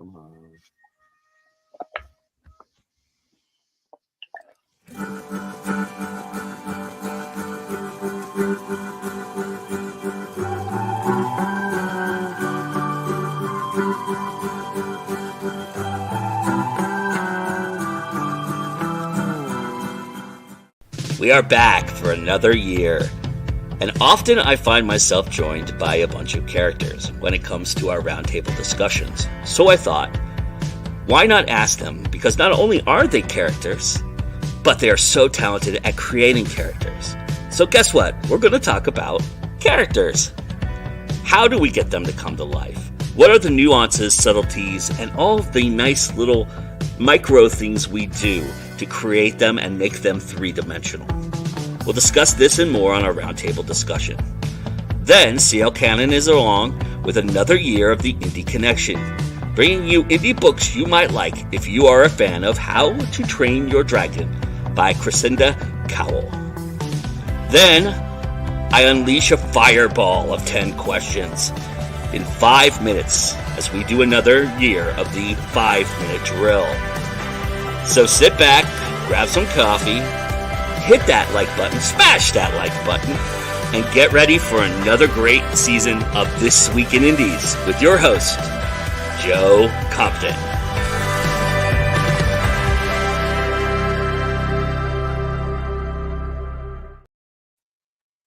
Come on. We are back for another year, and often I find myself joined by a bunch of characters when it comes to our roundtable discussions. So I thought, why not ask them? Because not only are they characters, but they are so talented at creating characters. So guess what? We're going to talk about characters. How do we get them to come to life? What are the nuances, subtleties, and all of the nice little micro things we do to create them and make them three-dimensional? We'll discuss this and more on our roundtable discussion. Then, CL Cannon is along with another year of the Indie Connection, bringing you indie books you might like if you are a fan of How to Train Your Dragon by Crescenda Cowell. Then, I unleash a fireball of 10 questions in 5 minutes as we do another year of the 5-minute drill. So sit back, grab some coffee, hit that like button, smash that like button, and get ready for another great season of This Week in Indies with your host, Joe Compton.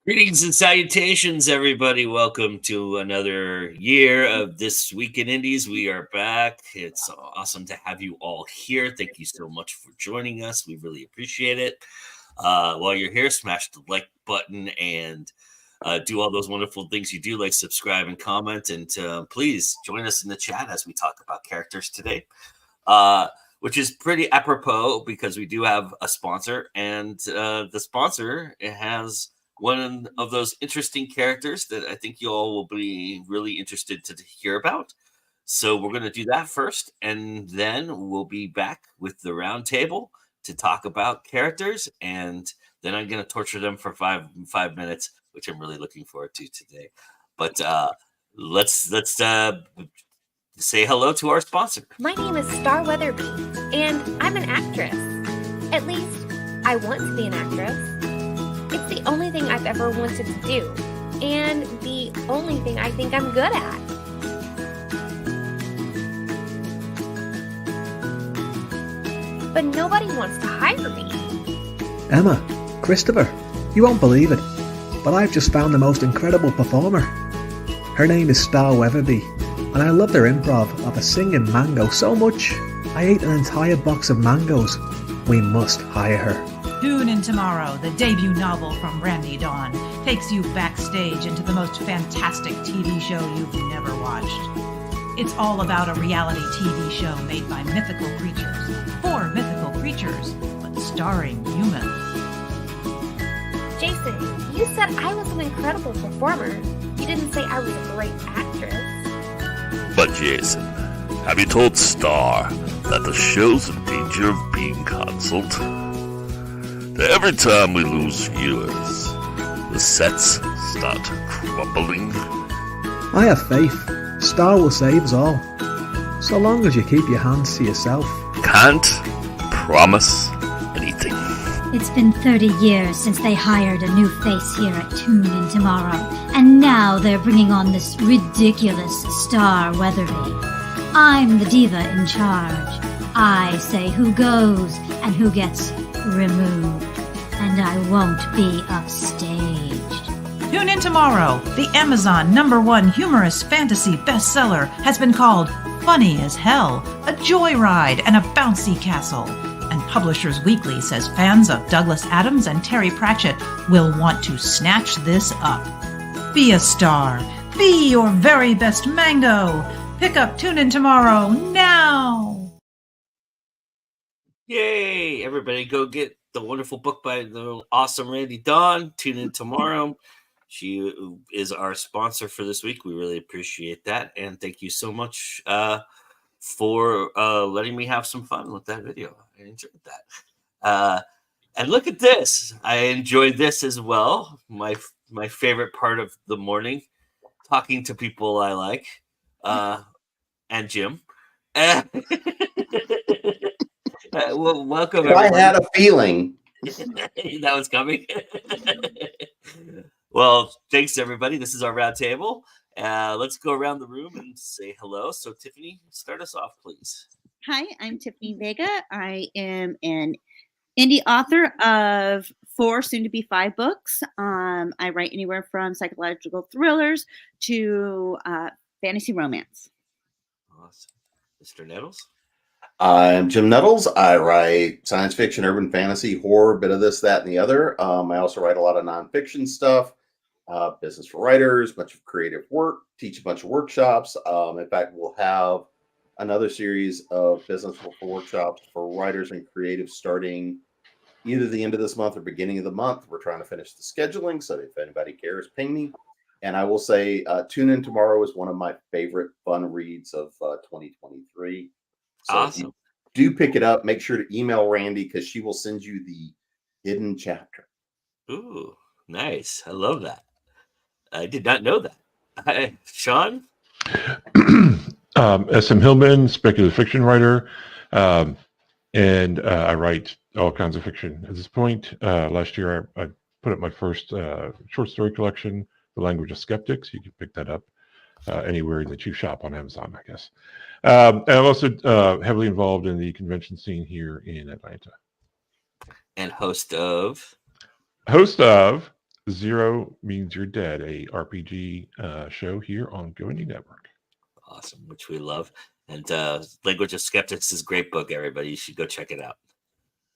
Greetings and salutations, everybody. Welcome to another year of This Week in Indies. We are back. It's awesome to have you all here. Thank you so much for joining us. We really appreciate it. While you're here, smash the like button and do all those wonderful things you do, like subscribe and comment. And please join us in the chat as we talk about characters today, which is pretty apropos because we do have a sponsor. And the sponsor has one of those interesting characters that I think you all will be really interested to hear about. So we're going to do that first, and then we'll be back with the round table to talk about characters, and then I'm going to torture them for five minutes, which I'm really looking forward to today. But let's say hello to our sponsor. My name is Star Weatherby, and I'm an actress. At least, I want to be an actress. It's the only thing I've ever wanted to do, and the only thing I think I'm good at. But nobody wants to hire me. Emma, Christopher, you won't believe it, but I've just found the most incredible performer. Her name is Star Weatherby, and I loved her improv of a singing mango so much, I ate an entire box of mangoes. We must hire her. Tune in tomorrow. The debut novel from Randy Dawn takes you backstage into the most fantastic TV show you've never watched. It's all about a reality TV show made by mythical creatures, for mythical creatures, but starring humans. Jason, you said I was an incredible performer. You didn't say I was a great actress. But Jason, have you told Star that the show's in danger of being cancelled? Every time we lose viewers, the sets start crumbling. I have faith. Star will save us all. So long as you keep your hands to yourself. Can't promise anything. It's been 30 years since they hired a new face here at Tune In Tomorrow, and now they're bringing on this ridiculous Star Weatherby. I'm the diva in charge. I say who goes and who gets removed, and I won't be upstaged. Tune in tomorrow. The Amazon #1 humorous fantasy bestseller has been called Funny as Hell, a joyride and a bouncy castle. And Publishers Weekly says fans of Douglas Adams and Terry Pratchett will want to snatch this up. Be a star. Be your very best mango. Pick up Tune In Tomorrow now. Yay! Everybody go get the wonderful book by the awesome Randy Dawn. Tune in tomorrow. She is our sponsor for this week. We really appreciate that. And thank you so much for letting me have some fun with that video. I enjoyed that. And look at this. I enjoyed this as well. My favorite part of the morning, talking to people I like, and Jim. Well, welcome, If I everybody. had a feeling. That was coming. Well, thanks, everybody. This is our round table. Let's go around the room and say hello. So, Tiffany, start us off, please. Hi, I'm Tiffany Vega. I am an indie author of 4, soon to be 5 books. I write anywhere from psychological thrillers to fantasy romance. Awesome. Mr. Nettles? I'm Jim Nettles. I write science fiction, urban fantasy, horror, bit of this, that, and the other. I also write a lot of nonfiction stuff, business for writers, bunch of creative work, teach a bunch of workshops. In fact, we'll have another series of business for workshops for writers and creatives starting either the end of this month or beginning of the month. We're trying to finish the scheduling, so if anybody cares, ping me. And I will say, Tune In Tomorrow is one of my favorite fun reads of 2023. So Awesome. if you do pick it up, make sure to email Randy because she will send you the hidden chapter. Ooh, nice. I love that. I did not know that. Hi, Sean? SM Hillman, speculative fiction writer, and I write all kinds of fiction. At this point, last year I put up my first short story collection, The Language of Skeptics. You can pick that up anywhere that you shop on Amazon, I guess. And I'm also heavily involved in the convention scene here in Atlanta. And host of Zero Means You're Dead, a RPG show here on Go Indie Network. Awesome, which we love. And Language of Skeptics is a great book, everybody. You should go check it out.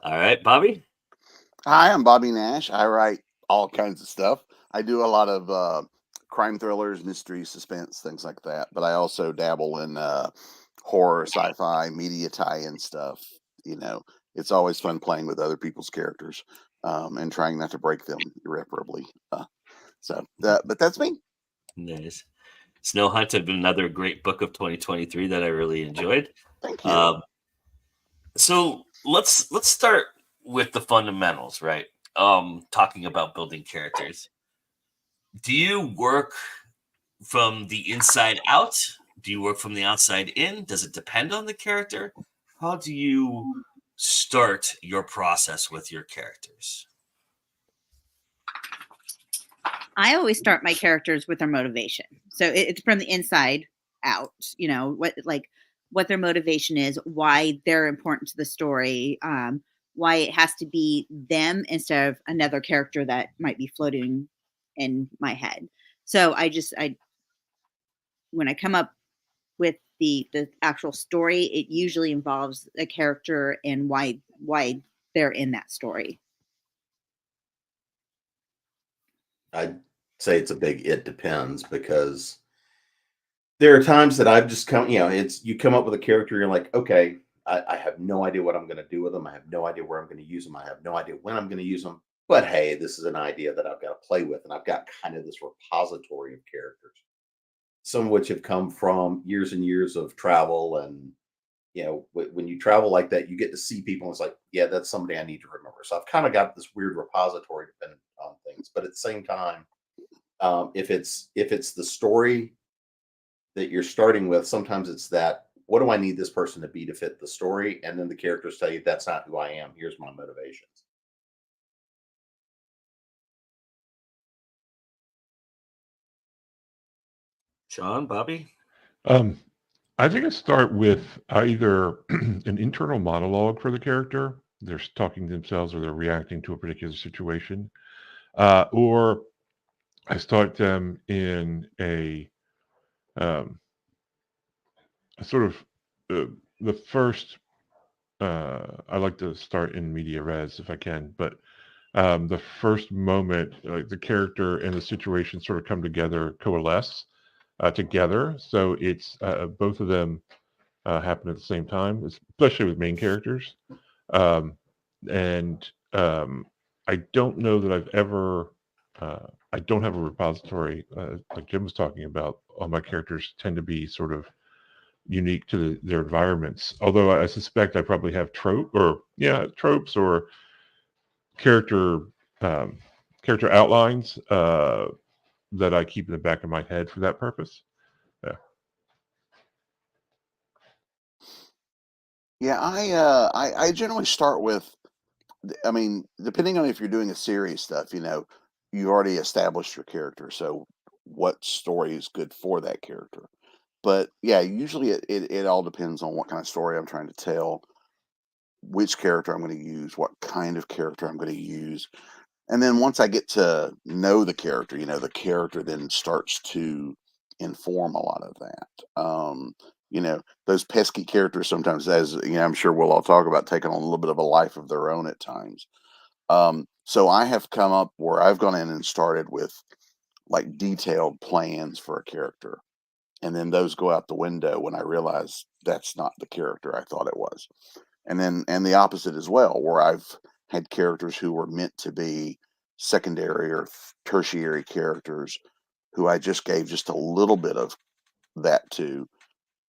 All right, Bobby? Hi, I'm Bobby Nash. I write all kinds of stuff. I do a lot of crime thrillers, mystery, suspense, things like that. But I also dabble in horror, sci-fi, media tie-in stuff. You know, it's always fun playing with other people's characters and trying not to break them irreparably. But that's me. Nice. Snow Hunt had been another great book of 2023 that I really enjoyed. Thank you. So let's start with the fundamentals, right? Talking about building characters. Do you work from the inside out? Do you work from the outside in? Does it depend on the character? How do you start your process with your characters? I always start my characters with their motivation. So it's from the inside out, you know, what their motivation is, why they're important to the story, why it has to be them instead of another character that might be floating in my head. So when I come up with the actual story, it usually involves a character and why they're in that story. I'd say it's a big it depends because there are times that I've just you come up with a character, you're like, okay, I have no idea what I'm going to do with them. I have no idea where I'm going to use them. I have no idea when I'm going to use them. But hey, this is an idea that I've got to play with. And I've got kind of this repository of characters, some of which have come from years and years of travel. And, you know, when you travel like that, you get to see people. And it's like, yeah, that's somebody I need to remember. So I've kind of got this weird repository depending on things. But at the same time, if it's the story that you're starting with, sometimes it's that, what do I need this person to be to fit the story? And then the characters tell you, that's not who I am. Here's my motivations. Sean, Bobby? I think I start with either an internal monologue for the character. They're talking to themselves or they're reacting to a particular situation. Or I start them in a sort of the first, I like to start in media res if I can, but the first moment, like the character and the situation sort of come together, coalesce together. So it's both of them happen at the same time, especially with main characters. And I don't know that I've ever, I don't have a repository like Jim was talking about. All my characters tend to be sort of unique to their environments. Although I suspect I probably have tropes or character outlines that I keep in the back of my head for that purpose. Yeah. Yeah, I generally start with, I mean, depending on if you're doing a series stuff, you already established your character, so what story is good for that character. But yeah, usually it all depends on what kind of story I'm trying to tell, which character I'm going to use, what kind of character I'm going to use. And then once I get to know the character, the character then starts to inform a lot of that. Those pesky characters sometimes, as I'm sure we'll all talk about, taking on a little bit of a life of their own at times. So I have come up where I've gone in and started with like detailed plans for a character. And then those go out the window when I realize that's not the character I thought it was. And the opposite as well, where I've had characters who were meant to be secondary or tertiary characters who I just gave just a little bit of that to,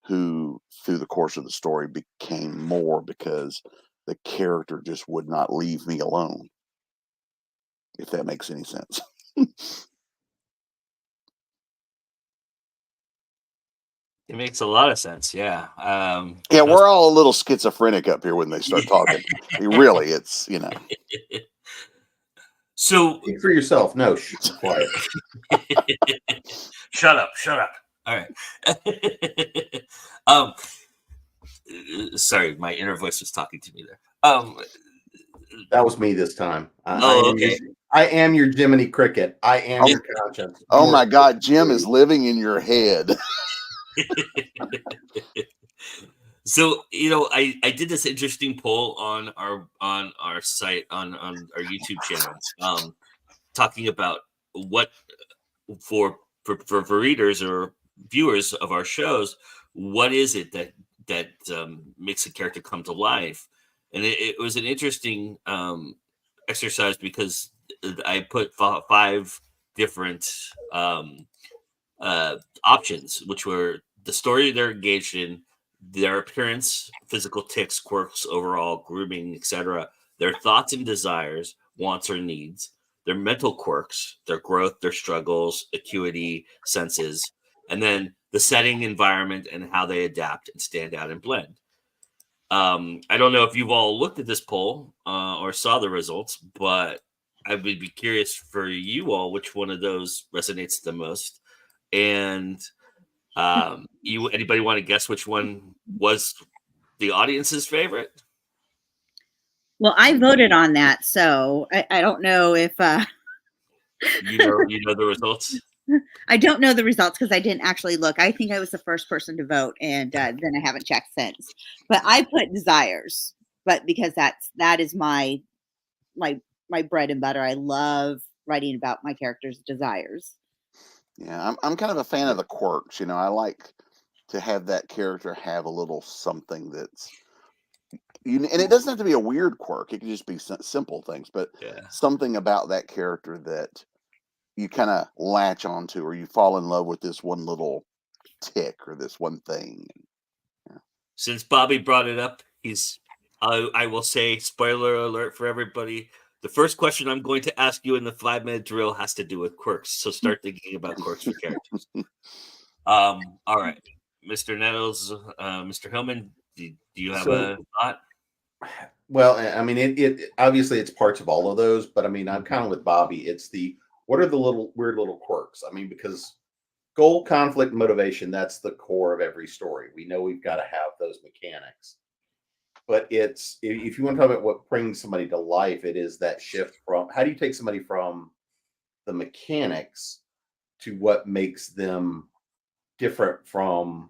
who through the course of the story became more because the character just would not leave me alone, if that makes any sense. It makes a lot of sense. Yeah. Yeah, we're all a little schizophrenic up here when they start talking. Really, it's. So Speak for yourself. No, quiet. Shut up. All right. Sorry, my inner voice was talking to me there. That was me this time. Okay. I am your Jiminy Cricket. I am your conscience. Oh my God, Jim is living in your head. So I did this interesting poll on our site on our YouTube channel, talking about what for readers or viewers of our shows, what is it that makes a character come to life, and it was an interesting exercise because I put 5 different options, which were the story they're engaged in, their appearance, physical tics, quirks, overall grooming, etc., their thoughts and desires, wants or needs, their mental quirks, their growth, their struggles, acuity, senses, and then the setting, environment, and how they adapt and stand out and blend. I don't know if you've all looked at this poll or saw the results, but I would be curious for you all which one of those resonates the most. And anybody want to guess which one was the audience's favorite? Well, I voted on that, so I don't know if you know the results. I don't know the results because I didn't actually look. I think I was the first person to vote, and then I haven't checked since. But I put desires, but because that is my bread and butter. I love writing about my characters' desires. Yeah, I'm kind of a fan of the quirks. I like to have that character have a little something that's, and it doesn't have to be a weird quirk. It can just be simple things, but something about that character that you kind of latch onto, or you fall in love with this one little tick or this one thing. Yeah. Since Bobby brought it up, I will say, spoiler alert for everybody, the first question I'm going to ask you in the 5-minute drill has to do with quirks. So start thinking about quirks for characters. All right, Mr. Nettles, Mr. Hillman, do you have a thought? Well, I mean, it obviously it's parts of all of those, but I mean, I'm kind of with Bobby. It's what are the weird little quirks? I mean, because goal, conflict, motivation, that's the core of every story. We know we've got to have those mechanics. But if you want to talk about what brings somebody to life, it is that shift from how do you take somebody from the mechanics to what makes them different from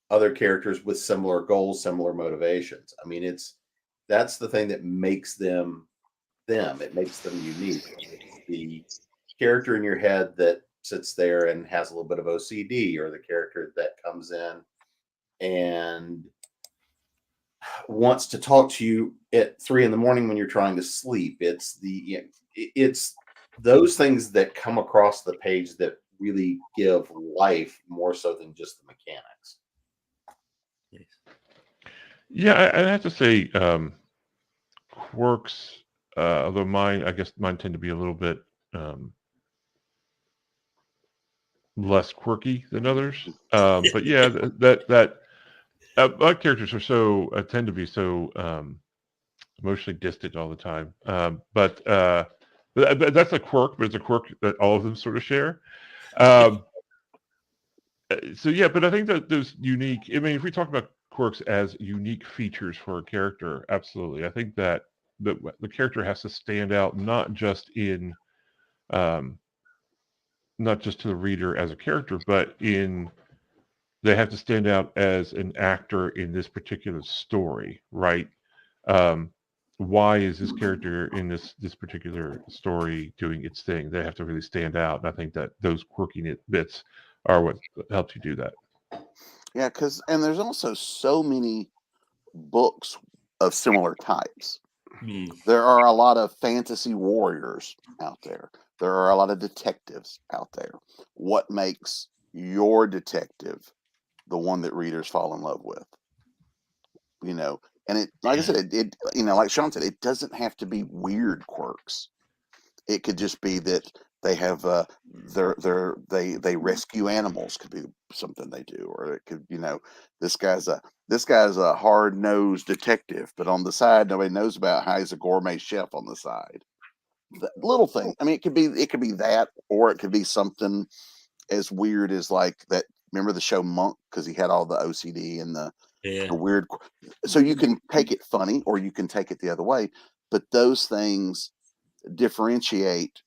other characters with similar goals, similar motivations. I mean, that's the thing that makes them them. It makes them unique. It's the character in your head that sits there and has a little bit of OCD, or the character that comes in and wants to talk to you at 3 a.m. when you're trying to sleep. It's those things that come across the page that really give life more so than just the mechanics. Yeah, I have to say, quirks, although mine tend to be a little bit less quirky than others. But yeah, that My characters are so tend to be so emotionally distant all the time. But that's a quirk, but it's a quirk that all of them sort of share. Um, so yeah, but I think that those unique. I mean, if we talk about quirks as unique features for a character, absolutely. I think that the character has to stand out not just in not just to the reader as a character, but in they have to stand out as an actor in this particular story, right? Um, why is this character in this particular story doing its thing? They have to really stand out, and I think that those quirky bits are what helps you do that. Yeah, and there's also so many books of similar types. Hmm. There are a lot of fantasy warriors out there. There are a lot of detectives out there. What makes your detective the one that readers fall in love with? You know, and it, like I said, it like Sean said, it doesn't have to be weird quirks. It could just be that they have they rescue animals, could be something they do, or it could, this guy's a hard-nosed detective, but on the side nobody knows about how he's a gourmet chef on the side. The little thing. I mean, it could be that, or it could be something as weird as like that. Remember the show Monk, because he had all the OCD and the weird. So you can take it funny, or you can take it the other way. But those things differentiate,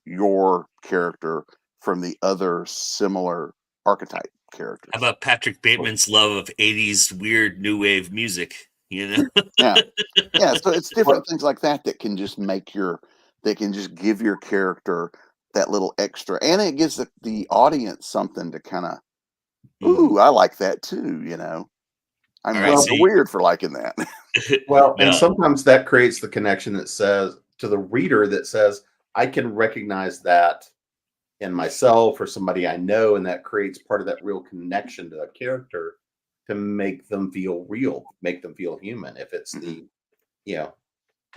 your character from the other similar archetype characters. How about Patrick Bateman's love of 80s weird new wave music? Yeah. So it's different things like that that can just give your character that little extra, and it gives the audience something to kind of, ooh, I like that too. I'm not weird for liking that. Well, and sometimes that creates the connection that says to the reader that says, I can recognize that in myself or somebody I know, and that creates part of that real connection to a character to make them feel real, make them feel human. If it's the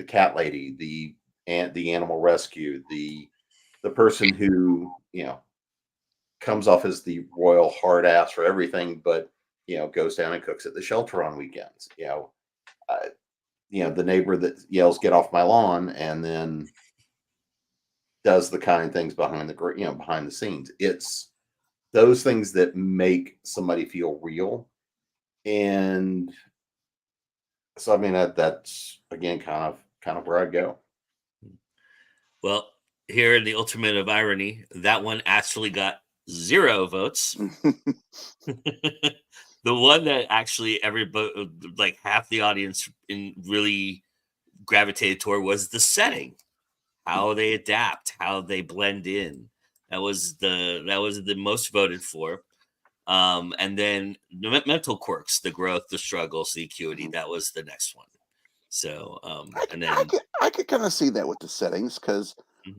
cat lady, the animal rescue, the person who, comes off as the royal hard ass for everything, but goes down and cooks at the shelter on weekends. The neighbor that yells, "Get off my lawn," and then does the kind things behind the scenes. It's those things that make somebody feel real. And so, I mean, that's again kind of where I go. Well, here in the ultimate of irony, that one actually got 0 votes. The one that actually like half the audience really gravitated toward was the setting, how they adapt, how they blend in. That was the most voted for. And then the mental quirks, the growth, the struggles, the acuity. That was the next one. So, and then I could kind of see that with the settings, because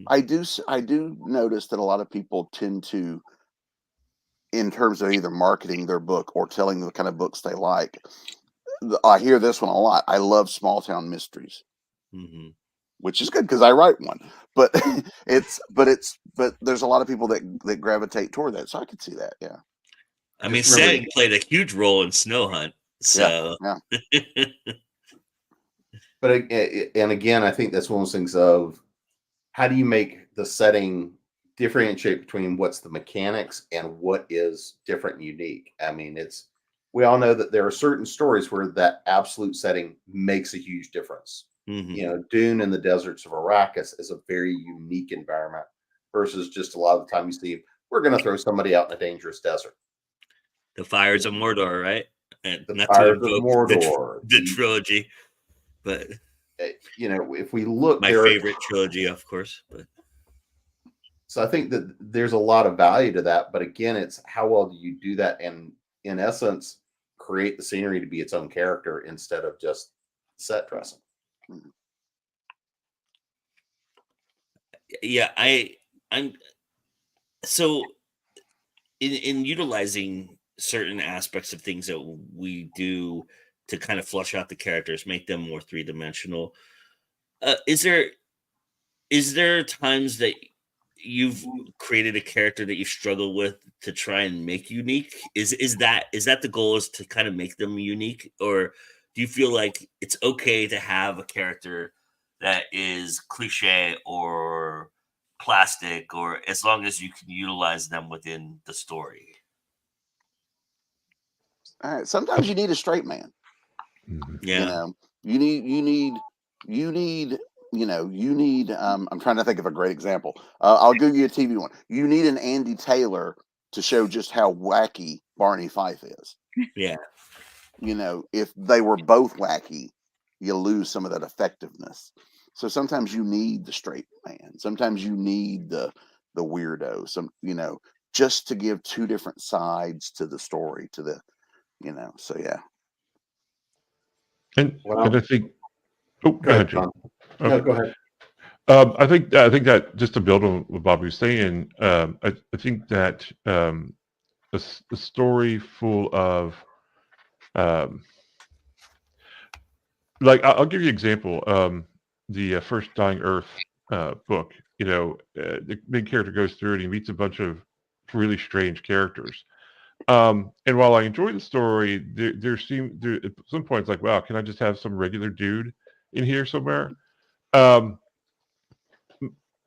I do notice that a lot of people tend to, in terms of either marketing their book or telling the kind of books they like, I hear this one a lot. I love small town mysteries, which is good because I write one. But but there's a lot of people that gravitate toward that, so I could see that. Yeah. I mean, setting played a huge role in Snow Hunt. So, yeah. But and again, I think that's one of those things of how do you make the setting differentiate between what's the mechanics and what is different and unique. I mean, we all know that there are certain stories where that absolute setting makes a huge difference. Dune in the deserts of Arrakis is a very unique environment versus just a lot of the time you see we're going to throw somebody out in a dangerous desert. The Fires of Mordor, right? And the Fires of Mordor, the trilogy. But if we look, my favorite trilogy, of course. But so I think that there's a lot of value to that. But again, it's how well do you do that, and in essence, create the scenery to be its own character instead of just set dressing. Yeah, I'm so in utilizing certain aspects of things that we do to kind of flush out the characters, make them more three-dimensional. Is there times that you've created a character that you struggle with to try and make unique? Is that the goal, is to kind of make them unique, or do you feel like it's okay to have a character that is cliche or plastic, or as long as you can utilize them within the story? All right. Sometimes you need a straight man. Yeah. You know, you need, I'm trying to think of a great example. I'll give you a TV one. You need an Andy Taylor to show just how wacky Barney Fife is. Yeah. You know, if they were both wacky, you lose some of that effectiveness. So sometimes you need the straight man. Sometimes you need the weirdo. Just to give two different sides to the story, to the, So yeah. And Well, I think. Oh, go ahead, Jim. John. No, go ahead. I think that, just to build on what Bobby was saying, I think that a story full of like, I'll give you an example. The first Dying Earth book. The main character goes through and he meets a bunch of really strange characters. And while I enjoy the story, there at some points like, wow, can I just have some regular dude in here somewhere?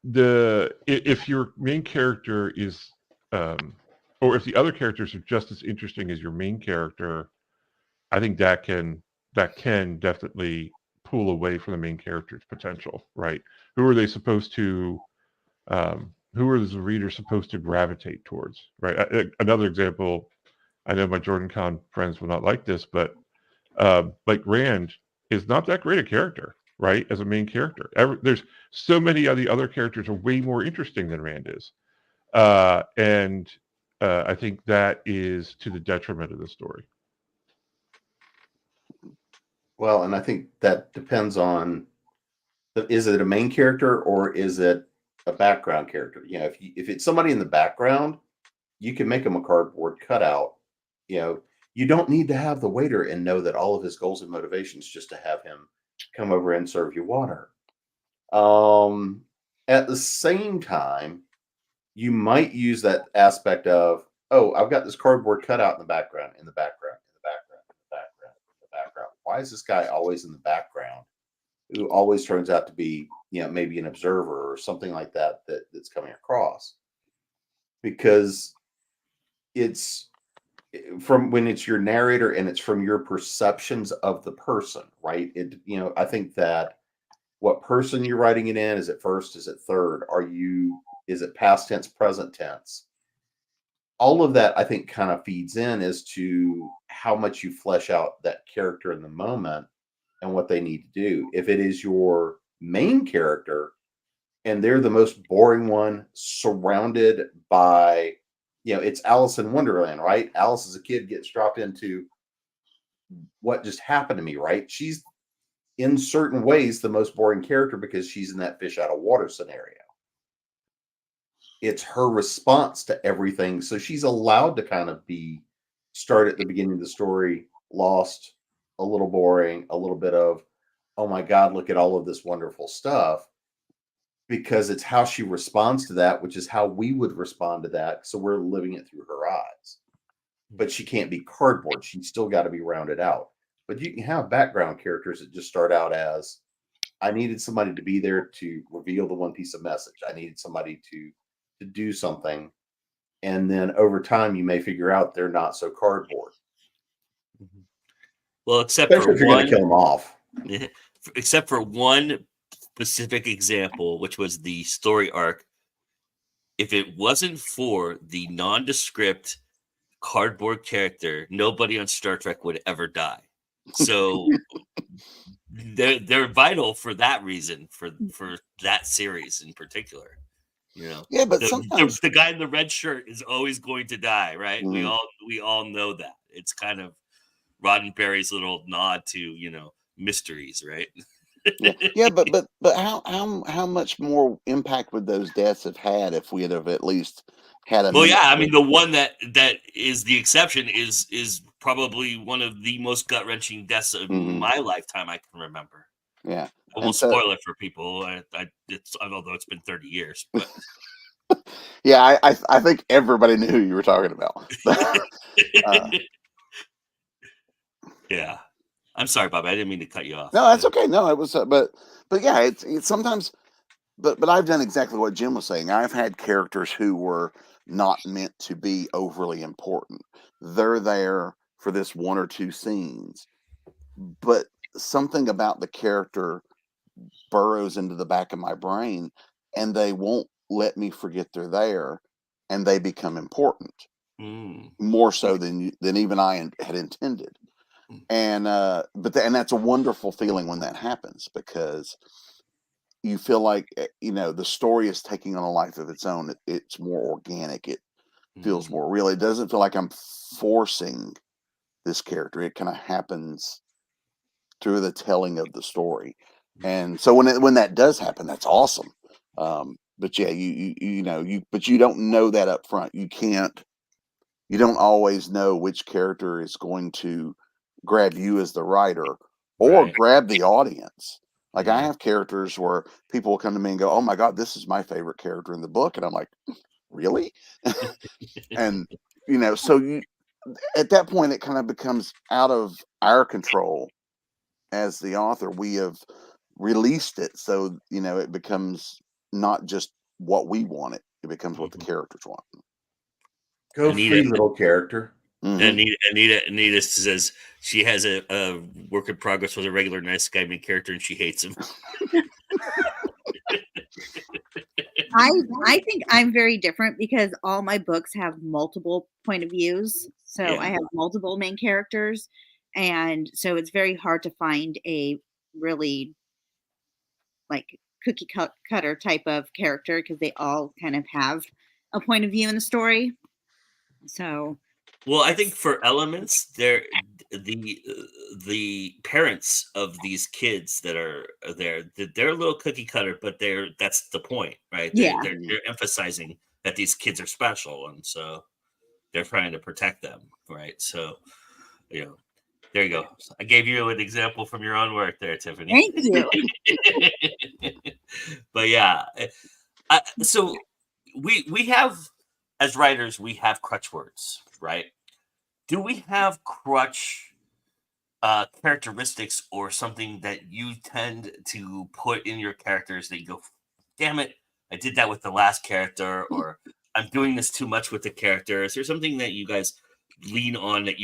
If your main character is, or if the other characters are just as interesting as your main character, I think that can definitely pull away from the main character's potential, right? Who are they supposed to? Who are the reader supposed to gravitate towards, right? Another example. I know my Jordan Con friends will not like this, but like Rand is not that great a character, right? As a main character, there's so many of the other characters are way more interesting than Rand is, and I think that is to the detriment of the story. Well, and I think that depends on, is it a main character or is it a background character? If it's somebody in the background, you can make them a cardboard cutout. You don't need to have the waiter and know that all of his goals and motivations just to have him come over and serve you water. At the same time, you might use that aspect of, oh, I've got this cardboard cutout in the background. Why is this guy always in the background, who always turns out to be, maybe an observer or something like that's coming across? Because it's from when it's your narrator and it's from your perceptions of the person, right? I think that what person you're writing it in, is it first, is it third? Is it past tense, present tense? All of that, I think, kind of feeds in as to how much you flesh out that character in the moment and what they need to do. If it is your main character and they're the most boring one, surrounded by, it's Alice in Wonderland, right? Alice as a kid gets dropped into what just happened to me, right? She's in certain ways the most boring character because she's in that fish out of water scenario. It's her response to everything. So she's allowed to kind of start at the beginning of the story, lost, a little boring, a little bit of, oh my God, look at all of this wonderful stuff, because it's how she responds to that, which is how we would respond to that. So we're living it through her eyes. But she can't be cardboard. She's still got to be rounded out. But you can have background characters that just start out as, I needed somebody to be there to reveal the one piece of message. I needed somebody to do something. And then over time, you may figure out they're not so cardboard. Well, except Especially for if you're one, going to kill them off. except for one specific example, which was the story arc. If it wasn't for the nondescript cardboard character, nobody on Star Trek would ever die. So they're vital for that reason, for that series in particular. Yeah, but sometimes the guy in the red shirt is always going to die, right? Mhm. We all know that. It's kind of Roddenberry's little nod to mysteries, right? yeah, but how much more impact would those deaths have had if we had have at least had a Well, minute? yeah, I mean, the one that is the exception is probably one of the most gut wrenching deaths of my lifetime I can remember. Yeah, I won't spoil it for people. Although it's been 30 years, but Yeah, I think everybody knew who you were talking about. Yeah. I'm sorry, Bob. I didn't mean to cut you off. No, that's okay. No, it was, but yeah, it's sometimes, but I've done exactly what Jim was saying. I've had characters who were not meant to be overly important. They're there for this one or two scenes, but something about the character burrows into the back of my brain, and they won't let me forget they're there, and they become important more so than even I had intended. And and that's a wonderful feeling when that happens, because you feel like the story is taking on a life of its own. It's more organic. It feels more real. It doesn't feel like I'm forcing this character. It kind of happens through the telling of the story. And so when that does happen, that's awesome. But yeah, but you don't know that up front. You don't always know which character is going to grab you as the writer or grab the audience. Like, I have characters where people will come to me and go, "Oh my God, this is my favorite character in the book," and I'm like, "Really?" And so at that point, it kind of becomes out of our control as the author. We have released it, so it becomes not just what we want it becomes what the characters want. Go Anita. free little character. Anita says she has a work in progress with a regular nice guy main character, and she hates him. I think I'm very different because all my books have multiple point of views. So I have multiple main characters, and so it's very hard to find a really like cookie cutter type of character, because they all kind of have a point of view in the story. So, well, I think for elements, the parents of these kids that are there, they're a little cookie cutter, but that's the point, right? They're emphasizing that these kids are special, and so they're trying to protect them, right? So, there you go. I gave you an example from your own work there, Tiffany. Thank you. But yeah, so we have, as writers, we have crutch words, right? Do we have crutch characteristics or something that you tend to put in your characters that you go, damn it, I did that with the last character, or I'm doing this too much with the character? Is there something that you guys lean on that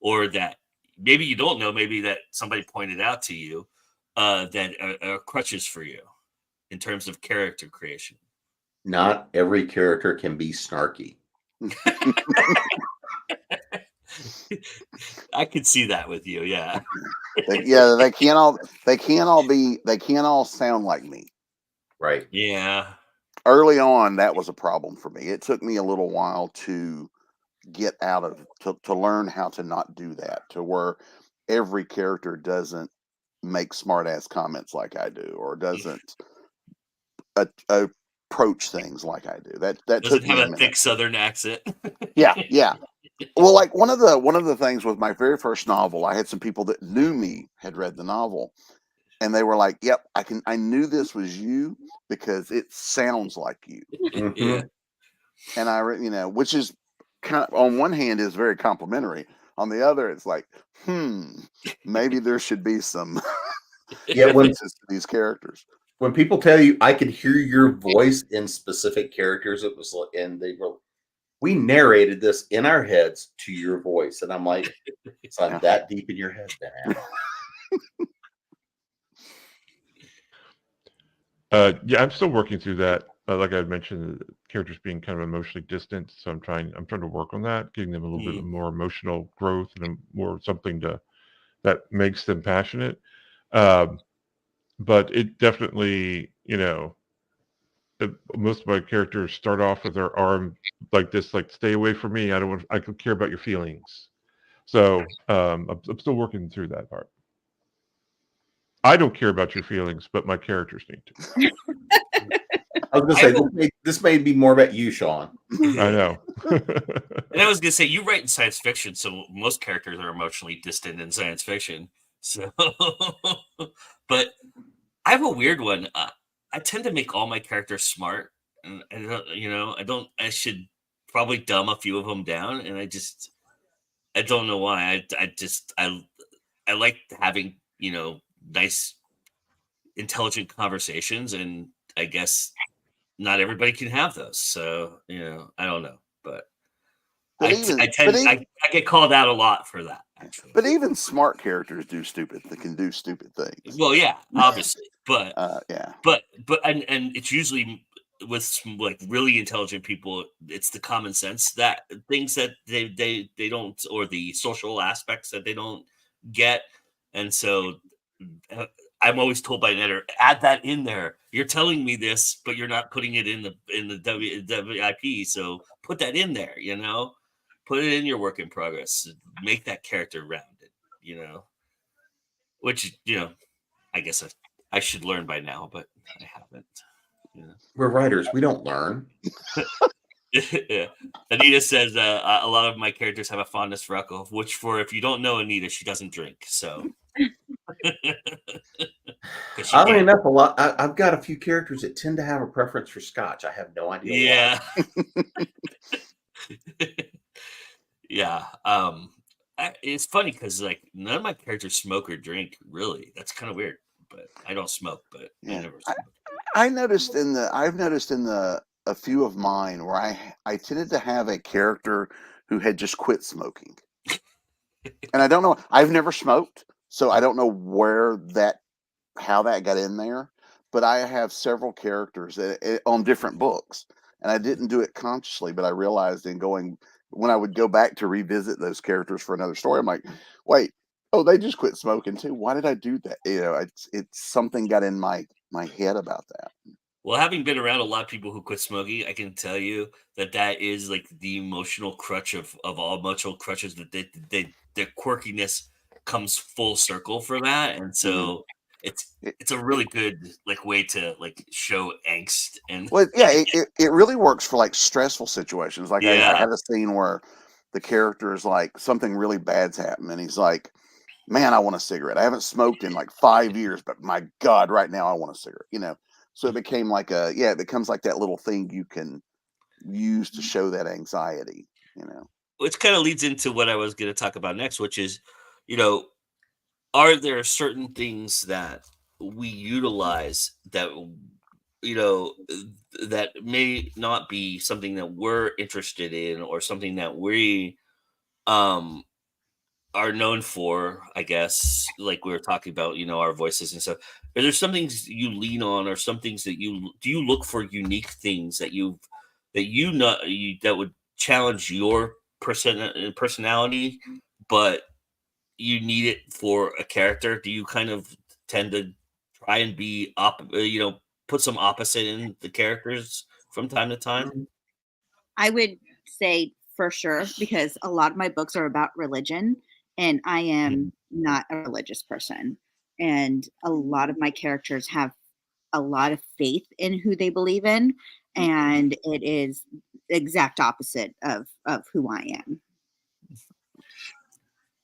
or that maybe you don't know, maybe that somebody pointed out to you that are crutches for you in terms of character creation? Not every character can be snarky. I could see that with you, yeah. They can't all sound like me. Right. Yeah. Early on, that was a problem for me. It took me a little while to get to learn how to not do that, to where every character doesn't make smart ass comments like I do, or doesn't approach things like I do. That doesn't took have me a minute. thick Southern accent. Yeah. Well, like one of the things with my very first novel, I had some people that knew me had read the novel, and they were like, "Yep, I knew this was you because it sounds like you." Yeah. And I, which is kind of, on one hand, is very complimentary. On the other, it's like, maybe there should be some differences to these characters. When people tell you I could hear your voice in specific characters, it was like, and we narrated this in our heads to your voice, and I'm like, it's not that deep in your head, then. Yeah, I'm still working through that. Like I had mentioned, characters being kind of emotionally distant, so I'm trying to work on that, giving them a little bit more emotional growth and more something that makes them passionate. But it definitely, most of my characters start off with their arm like this, like, stay away from me. I don't care about your feelings. So I'm still working through that part. I don't care about your feelings, but my characters need to. I was going to say, this may be more about you, Sean. I know. And I was going to say, you write in science fiction, so most characters are emotionally distant in science fiction. So, but I have a weird one. I tend to make all my characters smart. and I don't, I should probably dumb a few of them down, and I don't know why. I like having, nice, intelligent conversations, and I guess not everybody can have those. So, I don't know, but But I get called out a lot for that, actually. But even smart characters can do stupid things. Well, yeah, obviously, but yeah. but and it's usually with some, like, really intelligent people. It's the common sense that things that they don't, or the social aspects that they don't get, and so I'm always told by an editor, add that in there. You're telling me this, but you're not putting it in the WIP. So put that in there. Put it in your work in progress. Make that character rounded. Which I guess I should learn by now, but I haven't. We're writers. We don't learn. Yeah. Anita says a lot of my characters have a fondness for alcohol, which, if you don't know Anita, she doesn't drink. So. Oddly enough, I've got a few characters that tend to have a preference for scotch. I have no idea why. Yeah. It's funny because, like, none of my characters smoke or drink. Really, that's kind of weird. But I don't smoke. But yeah. I never smoke. I've noticed in a few of mine where I tended to have a character who had just quit smoking, and I don't know. I've never smoked, so I don't know how that got in there. But I have several characters on different books, and I didn't do it consciously, but I realized when I would go back to revisit those characters for another story, I'm like, wait, oh, they just quit smoking too. Why did I do that? It's something got in my head about that. Well, having been around a lot of people who quit smoking, I can tell you that is like the emotional crutch of all emotional crutches, that their quirkiness comes full circle for that. And so it's a really good, like, way to, like, show angst. And well, yeah, it really works for, like, stressful situations. Like, I had a scene where the character is like, something really bad's happened, and he's like, man, I want a cigarette. I haven't smoked in like 5 years, but my God, right now I want a cigarette, So it became like it becomes like that little thing you can use to show that anxiety, Which kind of leads into what I was going to talk about next, which is, are there certain things that we utilize that, that may not be something that we're interested in, or something that we are known for, I guess, like we were talking about, our voices and stuff. Are there some things you lean on, or some things that do you look for unique things that that would challenge your personality, but you need it for a character? Do you kind of tend to try and be put some opposite in the characters from time to time? I would say for sure, because a lot of my books are about religion, and I am not a religious person. And a lot of my characters have a lot of faith in who they believe in, and it is the exact opposite of who I am.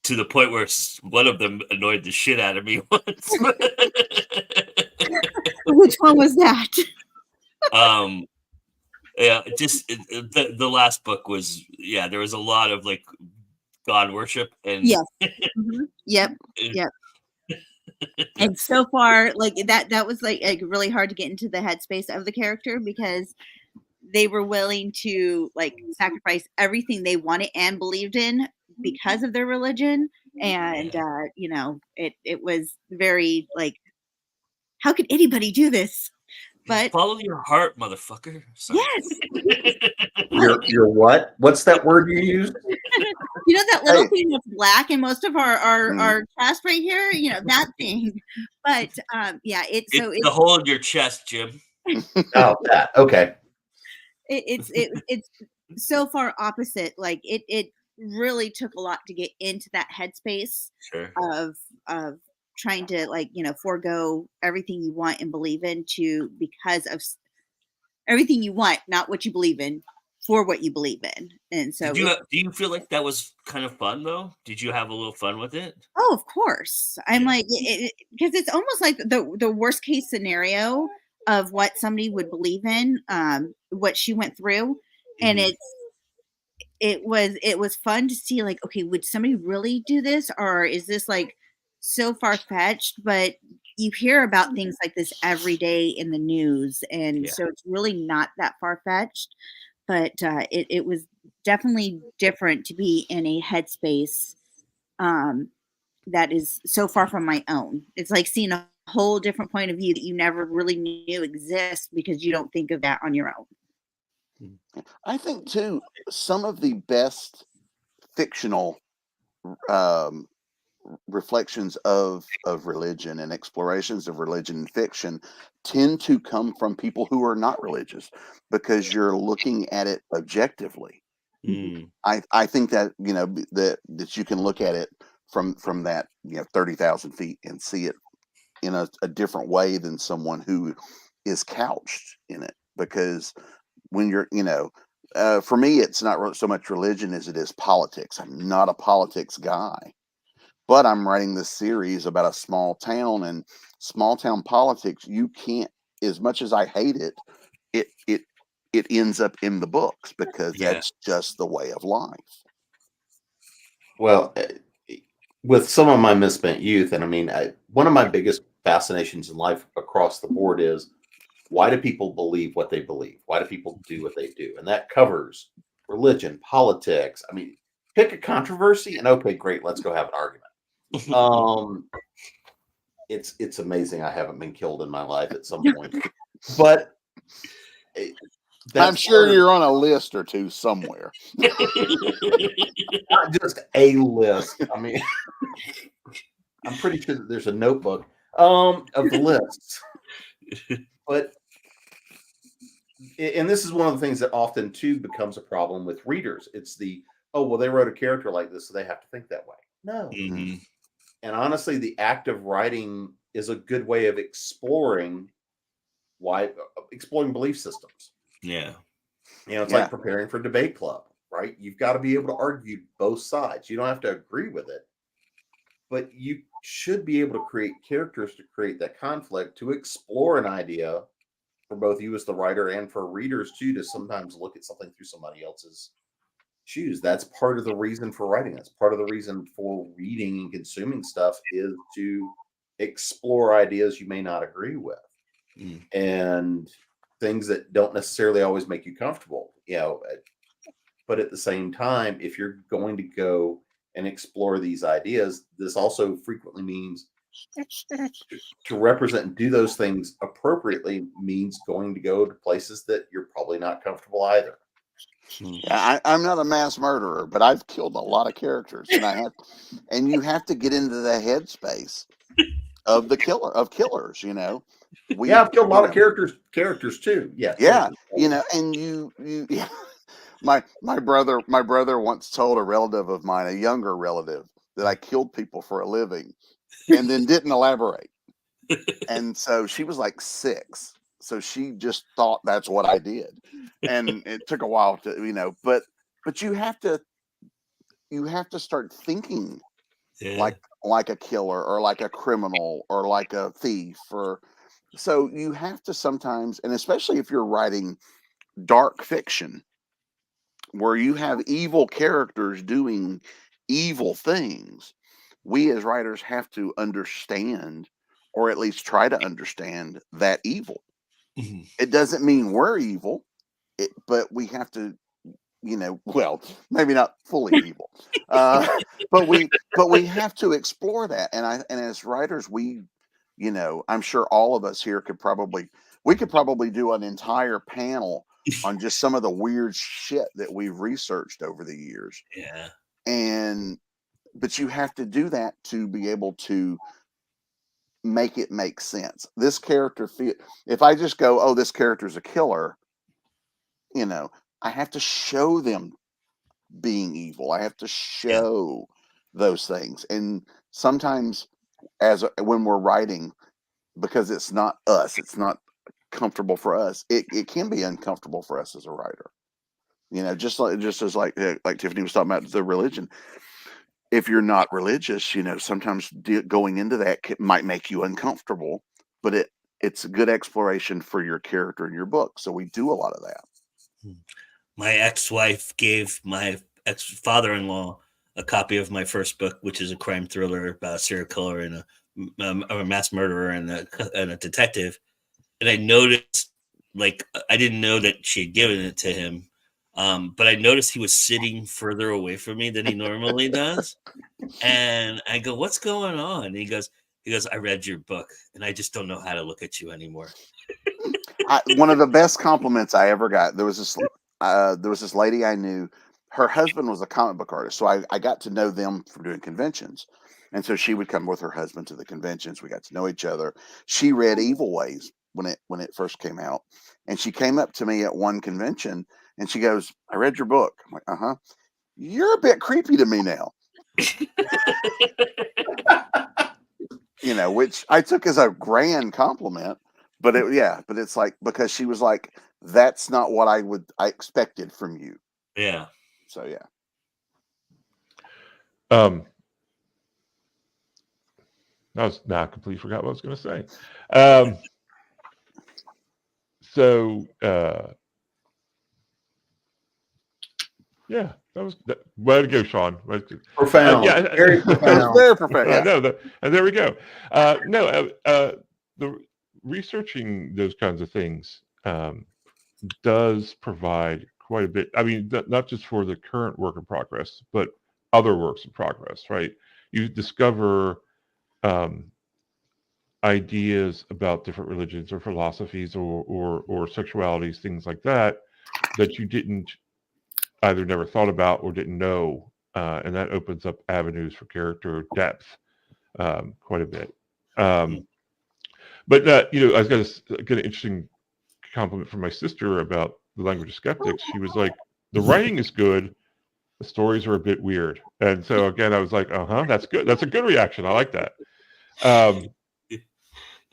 To the point where one of them annoyed the shit out of me once. Which one was that? Yeah, just the last book was, there was a lot of, like, God worship, and yes, yep. And so far, like, that was like really hard to get into the headspace of the character, because they were willing to, like, sacrifice everything they wanted and believed in because of their religion. And it was very, like, how could anybody do this? But follow your heart, motherfucker. Sorry. Yes. Your what? What's that word you use? That little thing that's black in most of our chest right here, that thing. But it's the hole in your chest, Jim. Oh, that. Okay. It's so far opposite. Like, it really took a lot to get into that headspace of trying to, like, forego everything you want and believe in because of everything you want, not what you believe in, for what you believe in. And so do you feel like that was kind of fun, though? Did you have a little fun with it? Oh, of course. I'm like, because it's almost like the worst case scenario of what somebody would believe in, what she went through. And it was fun to see, like, okay, would somebody really do this, or is this like so far-fetched? But you hear about things like this every day in the news, and so it's really not that far-fetched. But it was definitely different to be in a headspace that is so far from my own. It's like seeing a whole different point of view that you never really knew exists because you don't think of that on your own. I think too, some of the best fictional um, reflections of religion and explorations of religion and fiction tend to come from people who are not religious, because you're looking at it objectively. I think that, you know, that you can look at it from that, you know, 30,000 feet and see it in a different way than someone who is couched in it. Because when you're, you know, for me, it's not so much religion as it is politics. I'm not a politics guy, but I'm writing this series about a small town, and small town politics. You can't, as much as I hate it, it ends up in the books because that's just the way of life. Well, with some of my misspent youth, and I mean, one of my biggest fascinations in life across the board is, why do people believe what they believe? Why do people do what they do? And that covers religion, politics. I mean, pick a controversy, and okay, great, let's go have an argument. It's amazing I haven't been killed in my life at some point, but I'm sure you're on a list or two somewhere. Not just a list. I mean, I'm pretty sure that there's a notebook of lists. But, and this is one of the things that often too becomes a problem with readers. It's the, oh, well, they wrote a character like this, so they have to think that way. No. And honestly, the act of writing is a good way of exploring belief systems. Yeah. You know, it's like preparing for debate club, right? You've got to be able to argue both sides. You don't have to agree with it, but you should be able to create characters to create that conflict, to explore an idea for both you as the writer and for readers too, to sometimes look at something through somebody else's shoes. That's part of the reason for writing. That's part of the reason for reading and consuming stuff, is to explore ideas you may not agree with. And things that don't necessarily always make you comfortable, you know. But at the same time, if you're going to go and explore these ideas, this also frequently means to represent and do those things appropriately means going to go to places that you're probably not comfortable either. Yeah, I'm not a mass murderer, but I've killed a lot of characters, and you have to get into the headspace of killers, you know. I've killed a lot of characters too. Yeah, you know, and my brother once told a relative of mine, a younger relative, that I killed people for a living, and then didn't elaborate. And so she was like 6, so she just thought that's what I did, and it took a while to, you know, but you have to start thinking like a killer, or like a criminal, or like a thief, or so you have to sometimes, and especially if you're writing dark fiction where you have evil characters doing evil things, we as writers have to understand, or at least try to understand, that evil. It doesn't mean we're evil, but we have to, you know, well, maybe not fully evil, but we have to explore that. And as writers, we, you know, I'm sure all of us here could probably do an entire panel on just some of the weird shit that we've researched over the years. But you have to do that to be able to make it make sense. This character, if I just go, oh, this character's a killer, you know, I have to show them being evil. I have to show those things. And sometimes when we're writing, because it's not us, it's not comfortable for us, it can be uncomfortable for us as a writer. You know, just as like Tiffany was talking about the religion. If you're not religious, you know, sometimes going into that might make you uncomfortable, but it's a good exploration for your character in your book. So we do a lot of that. My ex-wife gave my ex-father-in-law a copy of my first book, which is a crime thriller about a serial killer and a mass murderer and a detective. And I noticed, like, I didn't know that she had given it to him, but I noticed he was sitting further away from me than he normally does. And I go, "What's going on?" And he goes, "I read your book, and I just don't know how to look at you anymore." One of the best compliments I ever got. There was this lady I knew. Her husband was a comic book artist, so I got to know them from doing conventions. And so she would come with her husband to the conventions. We got to know each other. She read Evil Ways when it first came out, and she came up to me at one convention and she goes, "I read your book." I'm like, "Uh-huh. You're a bit creepy to me now." Which I took as a grand compliment. But it's like, because she was like, "That's not what I expected from you." Yeah. So yeah. I completely forgot what I was going to say. Yeah, that was way to go, Sean. Profound. Very profound. It was very profound. Yeah. No, and there we go. The researching those kinds of things does provide quite a bit. I mean, not just for the current work in progress, but other works in progress, right? You discover ideas about different religions or philosophies or sexualities, things like that you didn't either never thought about or didn't know, and that opens up avenues for character depth quite a bit. But I was going to get an interesting compliment from my sister about the language of skeptics. She was like, "The writing is good, the stories are a bit weird." And so again, I was like, that's good. That's a good reaction. I like that.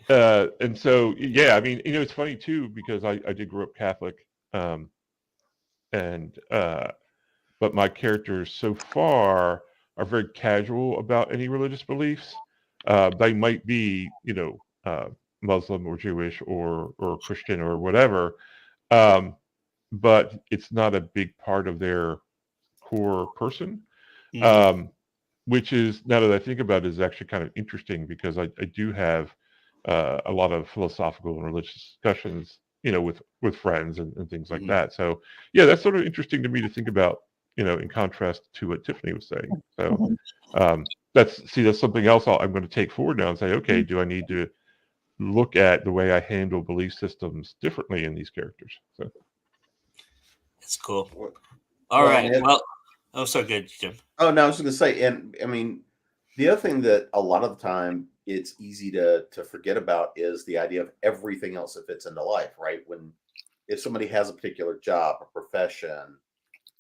And so, yeah, I mean, it's funny too, because I did grow up Catholic, but my characters so far are very casual about any religious beliefs. They might be, Muslim or Jewish or Christian or whatever, but it's not a big part of their core person. Which is, now that I think about it, is actually kind of interesting, because I do have a lot of philosophical and religious discussions, with friends and things like that. So yeah, that's sort of interesting to me to think about, in contrast to what Tiffany was saying. So that's something else I'm going to take forward now and say, okay, do I need to look at the way I handle belief systems differently in these characters? So that's cool. All right. Well, so good, Jim. Oh, no, I was going to say, and I mean, the other thing that a lot of the time it's easy to forget about is the idea of everything else that fits into life, right? If somebody has a particular job, a profession,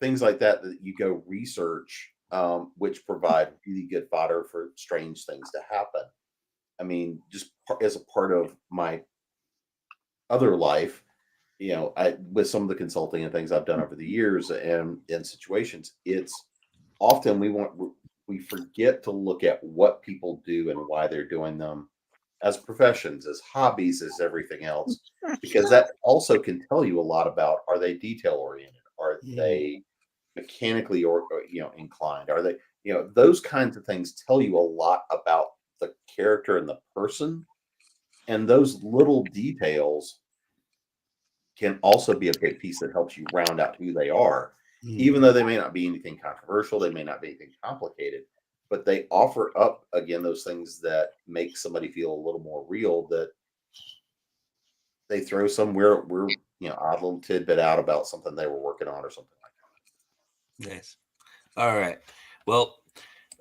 things like that you go research, which provide really good fodder for strange things to happen. I mean, just as a part of my other life, with some of the consulting and things I've done over the years and in situations, it's often we forget to look at what people do and why they're doing them as professions, as hobbies, as everything else, because that also can tell you a lot about, are they detail oriented? Are they mechanically inclined? Are they, those kinds of things tell you a lot about the character and the person. And those little details can also be a big piece that helps you round out who they are, even though they may not be anything controversial, they may not be anything complicated, but they offer up, again, those things that make somebody feel a little more real, that they throw somewhere, odd little tidbit out about something they were working on or something like that. Nice. All right. Well,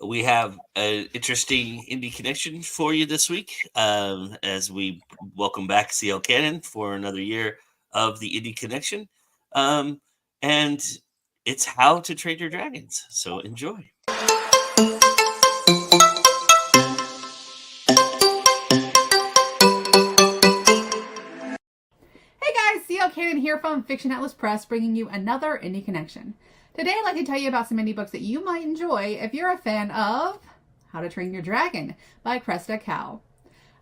we have an interesting indie connection for you this week, as we welcome back CL Cannon for another year of the Indie Connection. And it's How to Train Your Dragons. So enjoy. CL Cannon here from Fiction Atlas Press, bringing you another Indie Connection. Today I'd like to tell you about some indie books that you might enjoy if you're a fan of How to Train Your Dragon by Cresta Cow.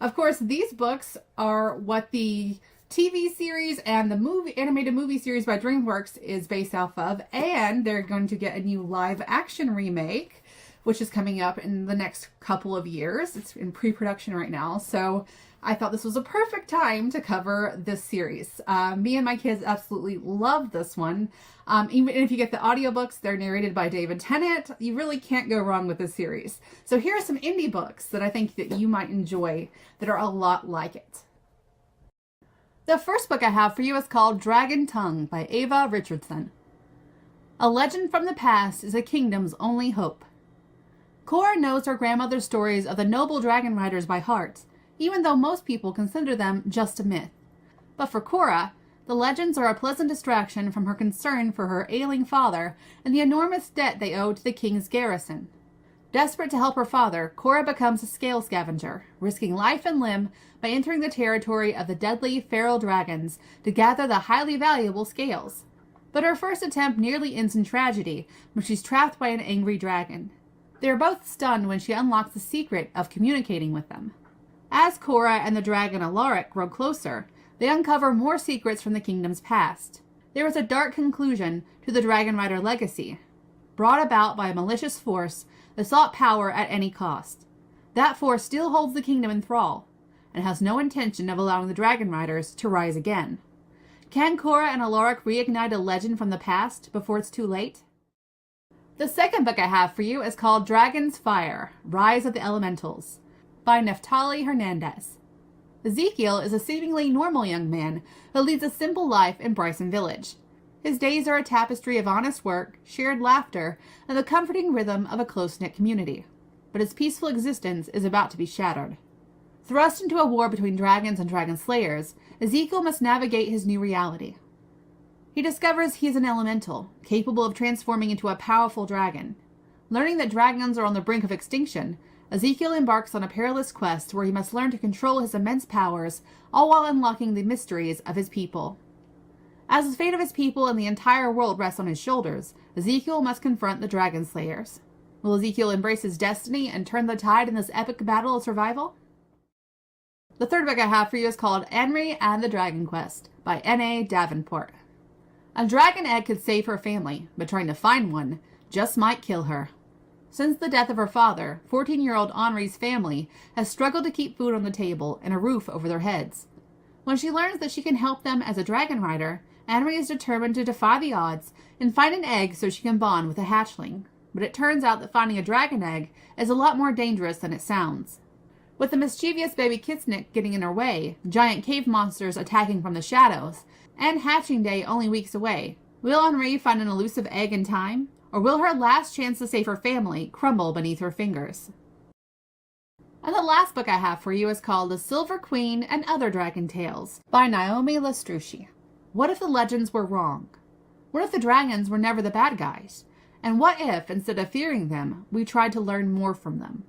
Of course, these books are what the TV series and the animated movie series by DreamWorks is based off of, and they're going to get a new live action remake, which is coming up in the next couple of years. It's in pre-production right now, so I thought this was a perfect time to cover this series. Me and my kids absolutely love this one. Even if you get the audiobooks, they're narrated by David Tennant. You really can't go wrong with this series. So here are some indie books that I think that you might enjoy that are a lot like it. The first book I have for you is called Dragon Tongue by Ava Richardson. A legend from the past is a kingdom's only hope. Cora knows her grandmother's stories of the noble dragon riders by heart, even though most people consider them just a myth. But for Cora, the legends are a pleasant distraction from her concern for her ailing father and the enormous debt they owe to the king's garrison. Desperate to help her father, Cora becomes a scale scavenger, risking life and limb by entering the territory of the deadly feral dragons to gather the highly valuable scales. But her first attempt nearly ends in tragedy when she's trapped by an angry dragon. They are both stunned when she unlocks the secret of communicating with them. As Cora and the dragon Alaric grow closer, they uncover more secrets from the kingdom's past. There is a dark conclusion to the Dragon Rider legacy, brought about by a malicious force that sought power at any cost. That force still holds the kingdom in thrall, and has no intention of allowing the Dragon Riders to rise again. Can Cora and Alaric reignite a legend from the past before it's too late? The second book I have for you is called Dragon's Fire, Rise of the Elementals, by Neftali Hernandez. Ezekiel is a seemingly normal young man who leads a simple life in Bryson Village. His days are a tapestry of honest work, shared laughter, and the comforting rhythm of a close-knit community. But his peaceful existence is about to be shattered. Thrust into a war between dragons and dragon slayers, Ezekiel must navigate his new reality. He discovers he is an elemental, capable of transforming into a powerful dragon. Learning that dragons are on the brink of extinction, Ezekiel embarks on a perilous quest where he must learn to control his immense powers, all while unlocking the mysteries of his people. As the fate of his people and the entire world rests on his shoulders, Ezekiel must confront the dragon slayers. Will Ezekiel embrace his destiny and turn the tide in this epic battle of survival? The third book I have for you is called Anri and the Dragon Quest by N.A. Davenport. A dragon egg could save her family, but trying to find one just might kill her. Since the death of her father, 14-year-old Henri's family has struggled to keep food on the table and a roof over their heads. When she learns that she can help them as a dragon rider, Henri is determined to defy the odds and find an egg so she can bond with a hatchling. But it turns out that finding a dragon egg is a lot more dangerous than it sounds. With the mischievous baby Kitsnik getting in her way, giant cave monsters attacking from the shadows, and hatching day only weeks away, will Henri find an elusive egg in time? Or will her last chance to save her family crumble beneath her fingers? And the last book I have for you is called The Silver Queen and Other Dragon Tales by Naomi Lastrucci. What if the legends were wrong? What if the dragons were never the bad guys? And what if, instead of fearing them, we tried to learn more from them?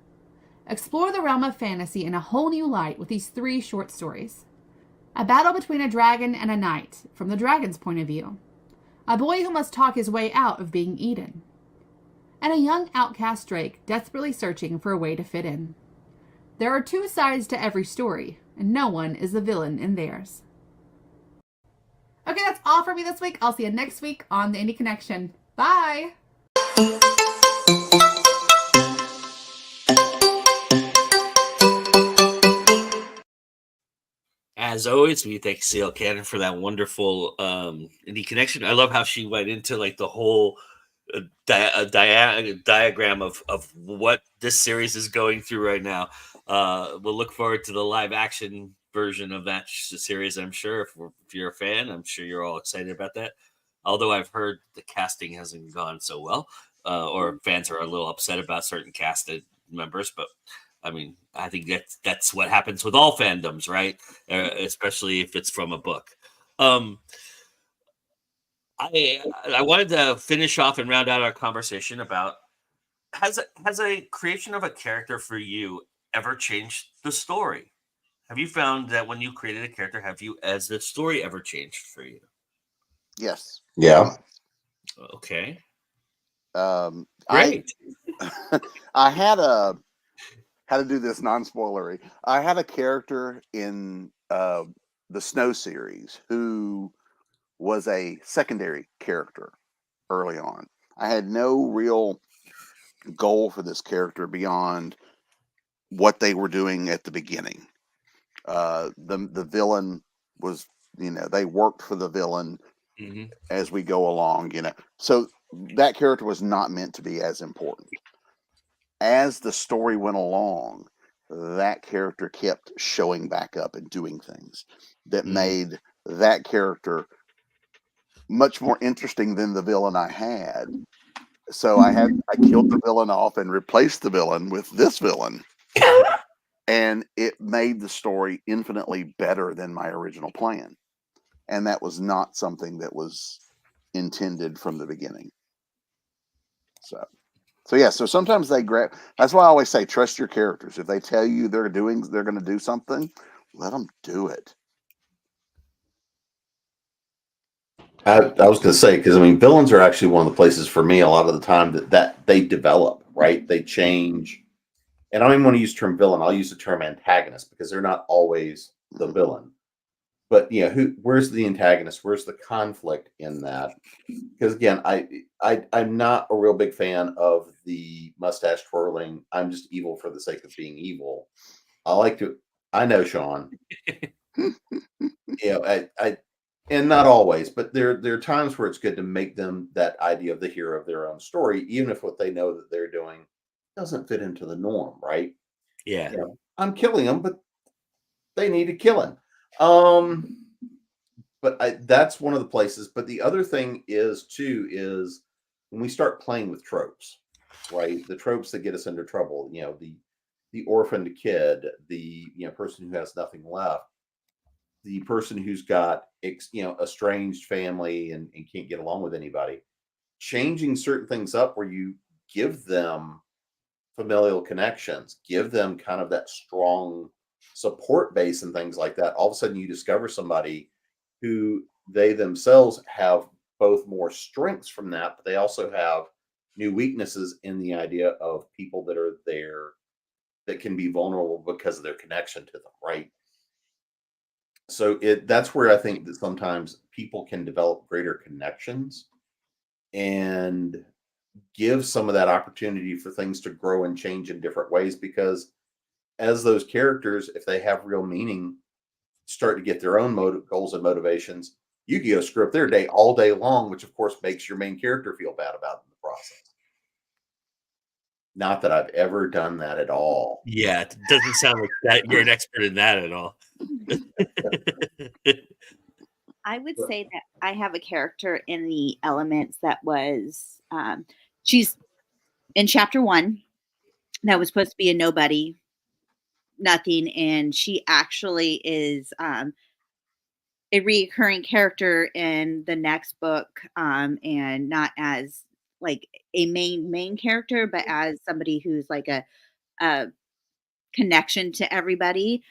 Explore the realm of fantasy in a whole new light with these 3 short stories. A battle between a dragon and a knight, from the dragon's point of view. A boy who must talk his way out of being eaten. And a young outcast drake desperately searching for a way to fit in. There are 2 sides to every story, and no one is the villain in theirs. Okay, that's all for me this week. I'll see you next week on The Indie Connection. Bye! As always, we thank CL Cannon for that wonderful indie connection. I love how she went into like the whole diagram of what this series is going through right now. We'll look forward to the live action version of that series, I'm sure. If you're a fan, I'm sure you're all excited about that. Although I've heard the casting hasn't gone so well, or fans are a little upset about certain casted members, but I mean, I think that's what happens with all fandoms, right? Especially if it's from a book. I wanted to finish off and round out our conversation about has a creation of a character for you ever changed the story? Have you found that when you created a character, has the story ever changed for you? Yes. Yeah. Okay. Great. I I had a how to do this non-spoilery. I had a character in the Snow series who was a secondary character early on. I had no real goal for this character beyond what they were doing at the beginning. The villain was, they worked for the villain as we go along, So that character was not meant to be as important. As the story went along, that character kept showing back up and doing things that made that character much more interesting than the villain I had. So I killed the villain off and replaced the villain with this villain. And it made the story infinitely better than my original plan. And that was not something that was intended from the beginning. So yeah, so sometimes they grab. That's why I always say trust your characters. If they tell you they're going to do something, let them do it. I was going to say, because I mean, villains are actually one of the places for me a lot of the time that they develop, right? They change. And I don't even want to use the term villain. I'll use the term antagonist because they're not always the villain. But where's the antagonist? Where's the conflict in that? Because again, I'm not a real big fan of the mustache twirling. I'm just evil for the sake of being evil. I know, Sean. I and not always, but there are times where it's good to make them that idea of the hero of their own story, even if what they know that they're doing doesn't fit into the norm, right? Yeah. I'm killing them, but they need a killing. But that's one of the places. But the other thing is when we start playing with tropes, right? The tropes that get us into trouble. The orphaned kid, the person who has nothing left, the person who's got estranged family and can't get along with anybody. Changing certain things up where you give them familial connections, give them kind of that strong support base and things like that. All of a sudden you discover somebody who they themselves have both more strengths from that, but they also have new weaknesses in the idea of people that are there that can be vulnerable because of their connection to them, right? So that's where I think that sometimes people can develop greater connections and give some of that opportunity for things to grow and change in different ways, because as those characters, if they have real meaning, start to get their own goals and motivations, you can go screw up their day all day long, which of course makes your main character feel bad about it in the process. Not that I've ever done that at all. Yeah, it doesn't sound like that you're an expert in that at all. I would say that I have a character in the Elements that was, she's in chapter 1 that was supposed to be a nobody, nothing, and she actually is a recurring character in the next book, and not as like a main character, but as somebody who's like a connection to everybody.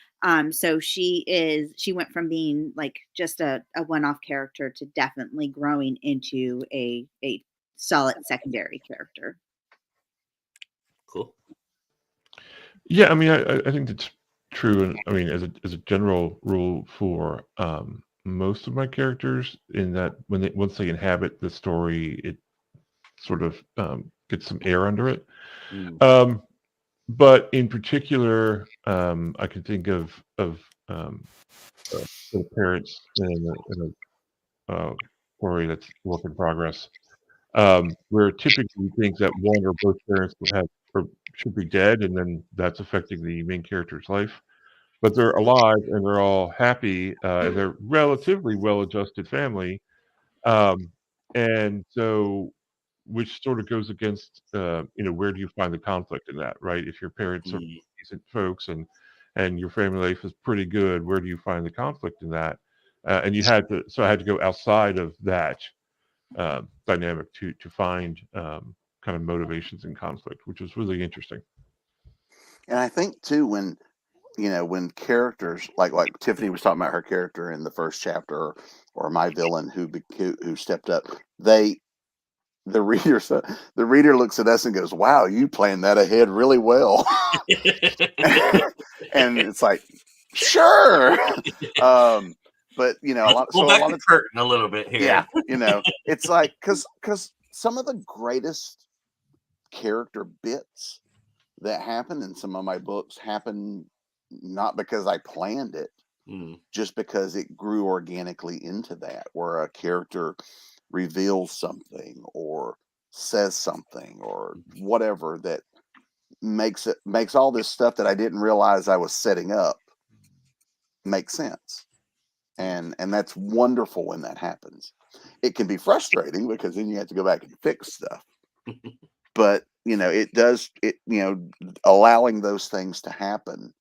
So she went from being like just a one-off character to definitely growing into a solid secondary character. Cool. Yeah, I mean, I think that's true, and I mean, as a general rule for most of my characters, in that once they inhabit the story, it sort of gets some air under it. But in particular, I can think of the parents in a story that's work in progress, where typically you think that one or both parents should be dead, and then that's affecting the main character's life. But they're alive and they're all happy, and they're relatively well-adjusted family, and so, which sort of goes against, where do you find the conflict in that, right? If your parents are decent folks and your family life is pretty good, where do you find the conflict in that? And I had to go outside of that dynamic to find kind of motivations and conflict, which was really interesting. And I think too, when characters like Tiffany was talking about her character in the first chapter, or my villain who stepped up, the reader looks at us and goes, "Wow, you planned that ahead really well." And it's like, sure. But a lot. Pull So a back lot the of curtain a little bit here. yeah, it's like because some of the greatest character bits that happen in some of my books happen not because I planned it, just because it grew organically into that, where a character reveals something or says something or whatever that makes all this stuff that I didn't realize I was setting up make sense. And that's wonderful when that happens. It can be frustrating because then you have to go back and fix stuff. But allowing those things to happen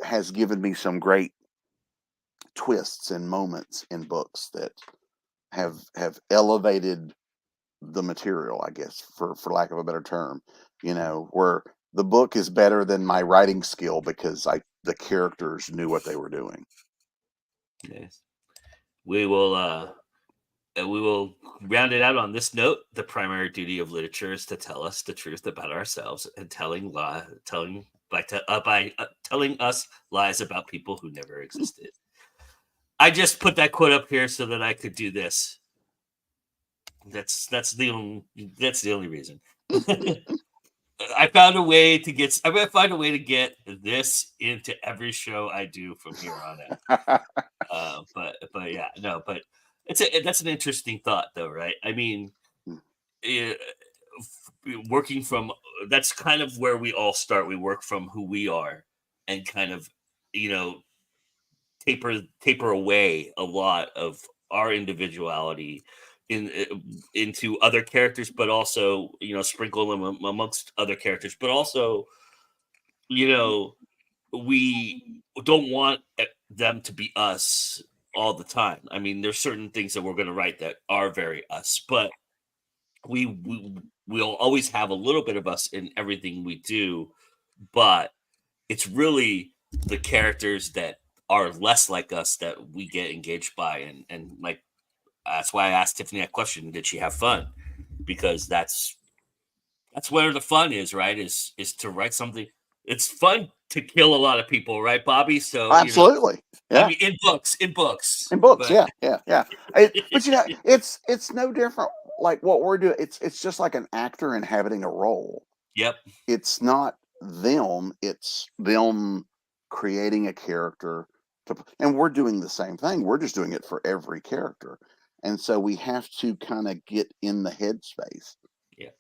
has given me some great twists and moments in books that have elevated the material, I guess, for lack of a better term, where the book is better than my writing skill because the characters knew what they were doing. Yes. We will round it out on this note. The primary duty of literature is to tell us the truth about ourselves and telling us lies about people who never existed. I just put that quote up here so that I could do this. That's the only reason. I found a way to get. I'm gonna find a way to get this into every show I do from here on out. But yeah, no, but that's an interesting thought, though, right? I mean, working from that's kind of where we all start. We work from who we are, and kind of taper away a lot of our individuality into other characters, but also sprinkle them amongst other characters, but also we don't want them to be us all the time. I mean, there's certain things that we're going to write that are very us, but we'll always have a little bit of us in everything we do, but it's really the characters that are less like us that we get engaged by, and like that's why I asked Tiffany that question: did she have fun? Because that's where the fun is, right? Is to write something. It's fun to kill a lot of people, right, Bobby? So absolutely, yeah. I mean, in books, but, yeah. But it's no different. Like what we're doing, it's just like an actor inhabiting a role. Yep. It's not them; it's them creating a character. And we're doing the same thing. We're just doing it for every character. And so we have to kind of get in the headspace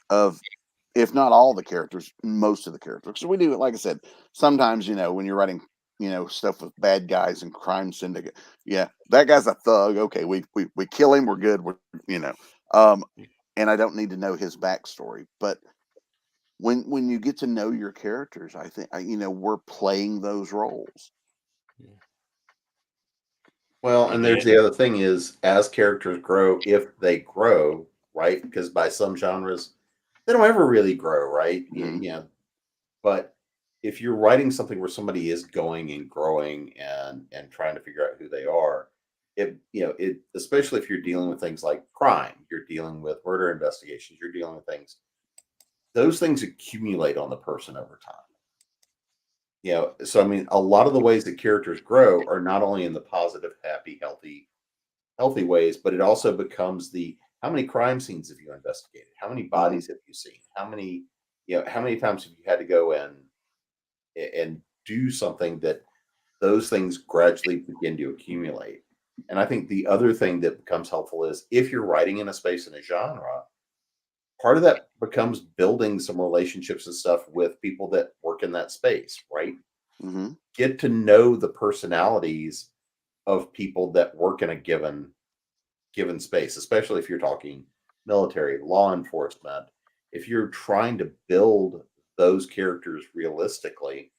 of, if not all the characters, most of the characters. So we do it, like I said, sometimes, when you're writing, stuff with bad guys and crime syndicate. Yeah, that guy's a thug. Okay, we kill him. We're good. And I don't need to know his backstory. But when you get to know your characters, I think, we're playing those roles. Well, and there's the other thing is, as characters grow, if they grow, right? Because by some genres, they don't ever really grow, right? Mm-hmm. But if you're writing something where somebody is going and growing and trying to figure out who they are, it especially if you're dealing with things like crime, you're dealing with murder investigations, you're dealing with things. Those things accumulate on the person over time. So I mean, a lot of the ways that characters grow are not only in the positive, happy, healthy ways, but it also becomes how many crime scenes have you investigated? How many bodies have you seen? How many times have you had to go and do something that those things gradually begin to accumulate? And I think the other thing that becomes helpful is if you're writing in a space in a genre, part of that becomes building some relationships and stuff with people that work in that space, right? Mm-hmm. Get to know the personalities of people that work in a given space, especially if you're talking military, law enforcement. If you're trying to build those characters realistically,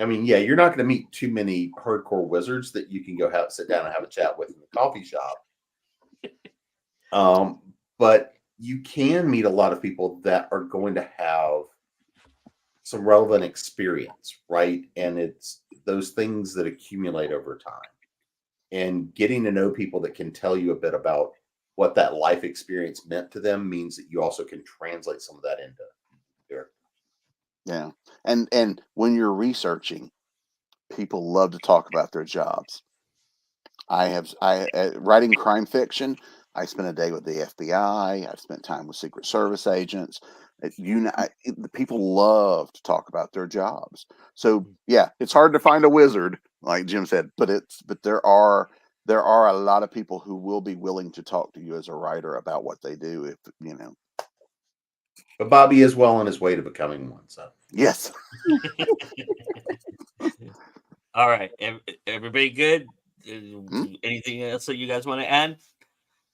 I mean, yeah, you're not going to meet too many hardcore wizards that you can go sit down and have a chat with in the coffee shop. But you can meet a lot of people that are going to have some relevant experience, right? And it's those things that accumulate over time. And getting to know people that can tell you a bit about what that life experience meant to them means that you also can translate some of that into there. Yeah. And when you're researching, people love to talk about their jobs. Writing crime fiction, I spent a day with the FBI. I've spent time with Secret Service agents. The people love to talk about their jobs. So yeah, it's hard to find a wizard, like Jim said, but there are a lot of people who will be willing to talk to you as a writer about what they do. If you know, But Bobby is well on his way to becoming one. So yes. All right, everybody good? Anything else that you guys want to add?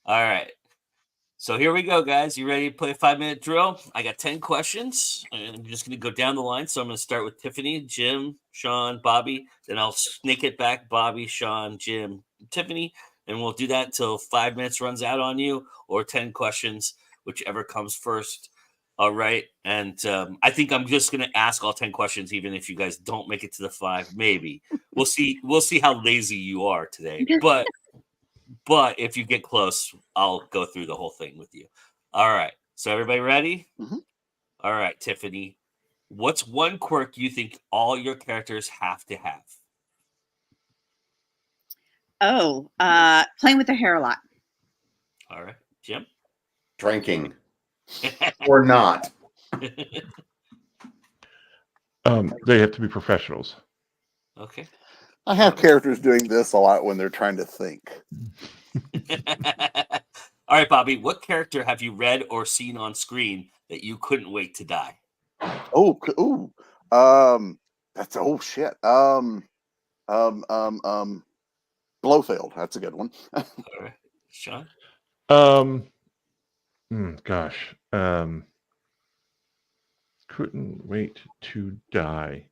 All right. So here we go, guys. You ready to play a 5-minute drill? I got 10 questions, and I'm just going to go down the line. So I'm going to start with Tiffany, Jim, Sean, Bobby. Then I'll snake it back, Bobby, Sean, Jim, Tiffany. And we'll do that till 5 minutes runs out on you, or 10 questions, whichever comes first. All right. And I think I'm just going to ask all 10 questions, even if you guys don't make it to the 5. Maybe. We'll see. We'll see how lazy you are today. But if you get close, I'll go through the whole thing with you. All right. So everybody ready? Mm-hmm. All right, Tiffany. What's one quirk you think all your characters have to have? Oh, playing with their hair a lot. All right. Jim? drinking or not. They have to be professionals. Okay. I have characters doing this a lot when they're trying to think. All right, Bobby, what character have you read or seen on screen that you couldn't wait to die? That's shit. Blofeld. That's a good one. All right, Sean. Couldn't wait to die.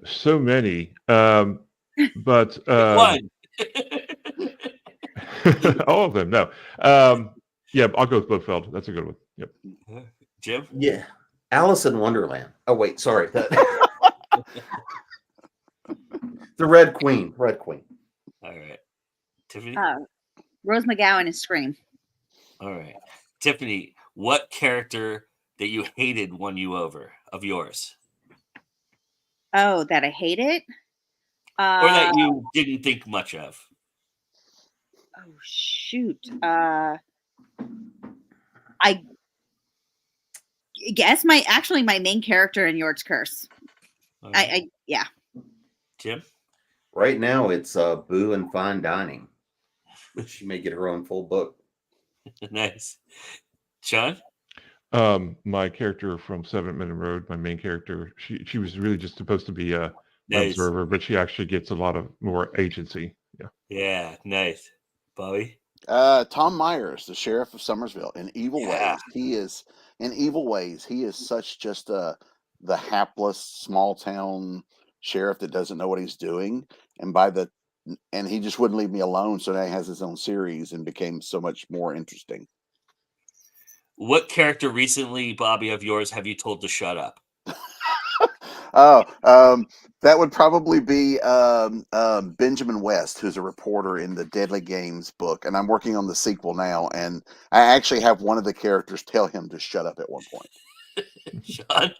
So many, but one. all of them. No, yeah, I'll go with Blofeld. That's a good one. Yep. Jim. Yeah, Alice in Wonderland. Oh wait, sorry. The Red Queen. Red Queen. All right, Tiffany. Rose McGowan is Scream. All right, Tiffany. What character that you hated won you over of yours? Oh, that I hated? Or that you didn't think much of? Oh, shoot. I guess my main character in York's Curse. Right. Yeah. Jim? Right now it's Boo and Fine Dining. She may get her own full book. Nice. Sean? My character from 7 Minute Road, my main character, she was really just supposed to be an observer, but she actually gets a lot of more agency. Yeah. Yeah, nice. Bobby? Tom Myers, the sheriff of Summersville, in Evil Ways. He is such just the hapless small town sheriff that doesn't know what he's doing, and he just wouldn't leave me alone. So now he has his own series and became so much more interesting. What character recently, Bobby, of yours have you told to shut up? That would probably be Benjamin West, who's a reporter in the Deadly Games book, and I'm working on the sequel now, and I actually have one of the characters tell him to shut up at one point. Sean?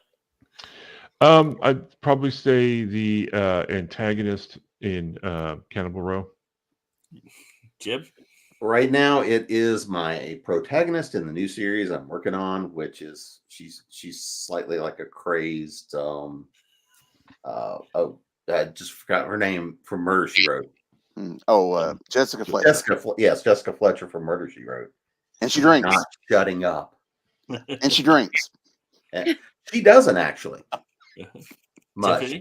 I'd probably say the antagonist in Cannibal Row. Jim? Right now, it is my protagonist in the new series I'm working on, which is she's slightly like a crazed. I just forgot her name from Murder She Wrote. Jessica Fletcher. Jessica Fletcher from Murder She Wrote. And she drinks. Not shutting up. And she drinks. And she doesn't actually. Much.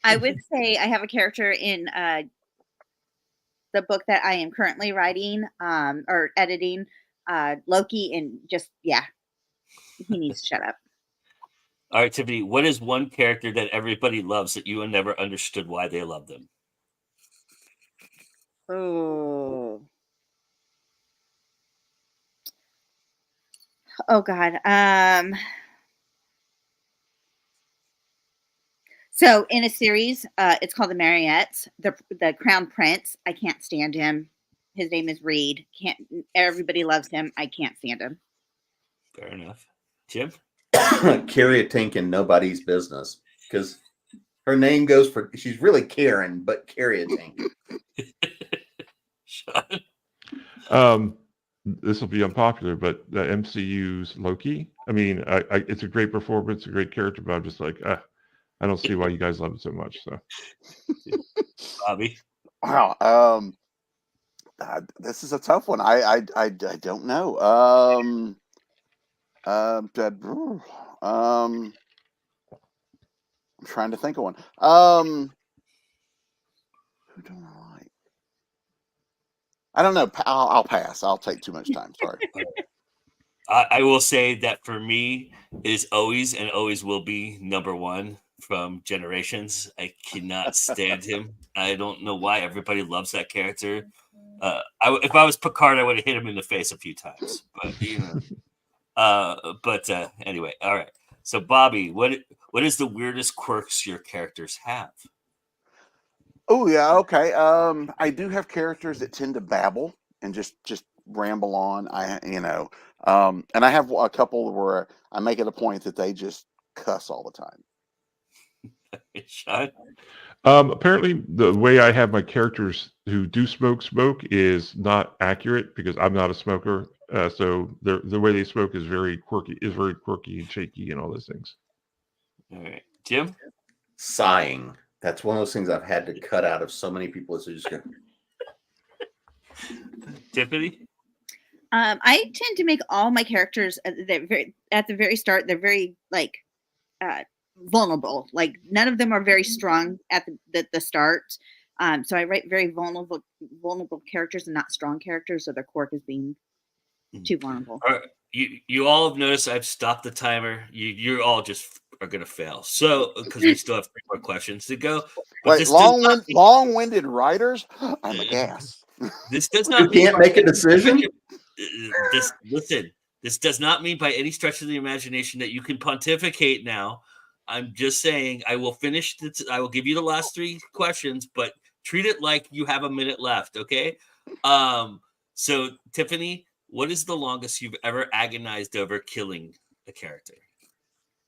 I would say I have a character in the book that I am currently writing or editing, Loki, and he needs to shut up. All right, Tiffany, what is one character that everybody loves that you never understood why they love them? Oh God. So in a series, it's called The Marionettes, the Crown Prince. I can't stand him. His name is Reed. Everybody loves him. I can't stand him. Fair enough. Jim? Carrie a Tink in Nobody's Business, because her name goes for, she's really Karen, but Carrie a Tink. Sean? This will be unpopular, but the MCU's Loki. I mean, it's a great performance, a great character, but I'm just like, I don't see why you guys love it so much. So, Bobby? Wow. This is a tough one. I don't know. I'm trying to think of one. Who don't I like? I don't know. I'll pass. I'll take too much time. Sorry. I will say that for me is always and always will be number one from Generations. I cannot stand him. I don't know why everybody loves that character. If I was Picard, I would have hit him in the face a few times. But you know. Anyway, all right. So Bobby, what is the weirdest quirks your characters have? Oh yeah, okay. I do have characters that tend to babble and just ramble on. And I have a couple where I make it a point that they just cuss all the time. Sean? Apparently, the way I have my characters who do smoke is not accurate because I'm not a smoker. So the way they smoke is very quirky and shaky and all those things. All right, Jim? Sighing. That's one of those things I've had to cut out of so many people. So just go. Tiffany? I tend to make all my characters at the very start. They're very vulnerable. Like none of them are very strong at the start. So I write very vulnerable characters and not strong characters. So their quirk is being too vulnerable. All right. You all have noticed I've stopped the timer. You all just are going to fail. So because we still have 3 more questions to go. Wait, long-winded writers? I'm aghast. This does not. You can't make a decision. This does not mean by any stretch of the imagination that you can pontificate now. I'm just saying I will finish this. I will give you the last 3 questions, but treat it like you have a minute left. Okay. So Tiffany, what is the longest you've ever agonized over killing a character?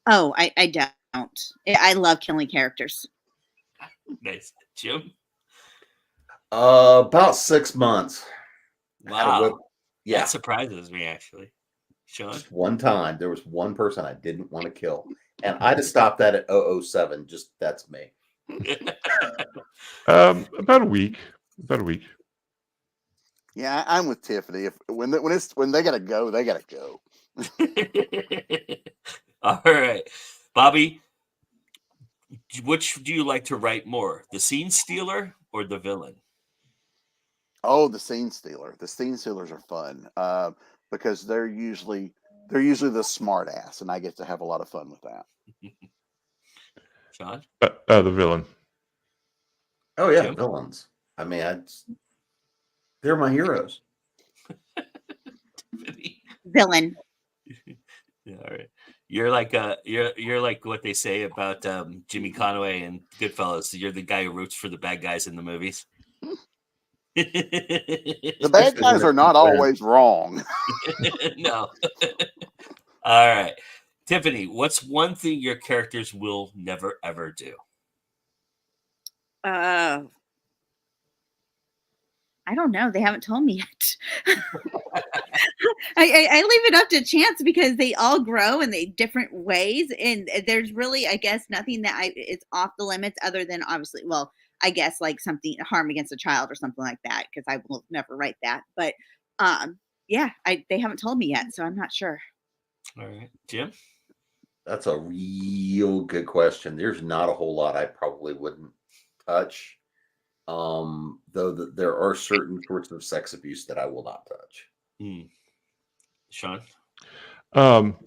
Oh, I don't. I love killing characters. Nice. Jim? About 6 months. Wow. Yeah. That surprises me, actually. Sean? Just one time, there was one person I didn't want to kill. And I'd have stopped that at 007. Just that's me. About a week. Yeah, I'm with Tiffany. When they gotta go, they gotta go. All right, Bobby. Which do you like to write more, the scene stealer or the villain? Oh, the scene stealer. The scene stealers are fun because they're usually the smart ass, and I get to have a lot of fun with that. Sean? The villain. Oh yeah, Jim? villains. I mean, they're my heroes. Villain. Yeah, all right. You're like what they say about Jimmy Conway and Goodfellas. You're the guy who roots for the bad guys in the movies. The bad guys are not always wrong. No. All right. Tiffany, what's one thing your characters will never ever do? I don't know. They haven't told me yet. I leave it up to chance because they all grow in different ways, and there's really, I guess, nothing that is off the limits other than obviously, well, I guess like something harm against a child or something like that because I will never write that. But they haven't told me yet, so I'm not sure. All right, Jim. That's a real good question. There's not a whole lot I probably wouldn't touch. Though there are certain sorts of sex abuse that I will not touch. Sean?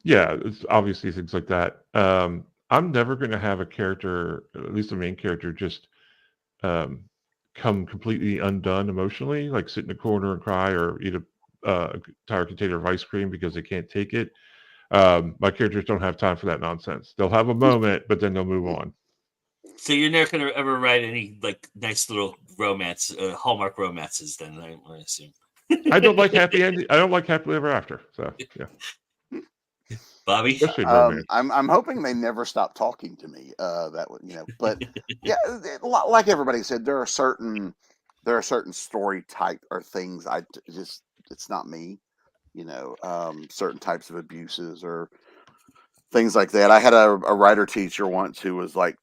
Yeah, it's obviously things like that. I'm never going to have a character, at least a main character, just come completely undone emotionally, like sit in a corner and cry or eat a entire container of ice cream because they can't take it. My characters don't have time for that nonsense. They'll have a moment, but then they'll move on. So you're never going to ever write any like nice little romance, Hallmark romances, then I assume. I don't like happy ending. I don't like happily ever after. So yeah, Bobby, especially in romance. I'm hoping they never stop talking to me. That would, but yeah, like everybody said, there are certain story type or things it's not me. Certain types of abuses or things like that. I had a writer teacher once who was like,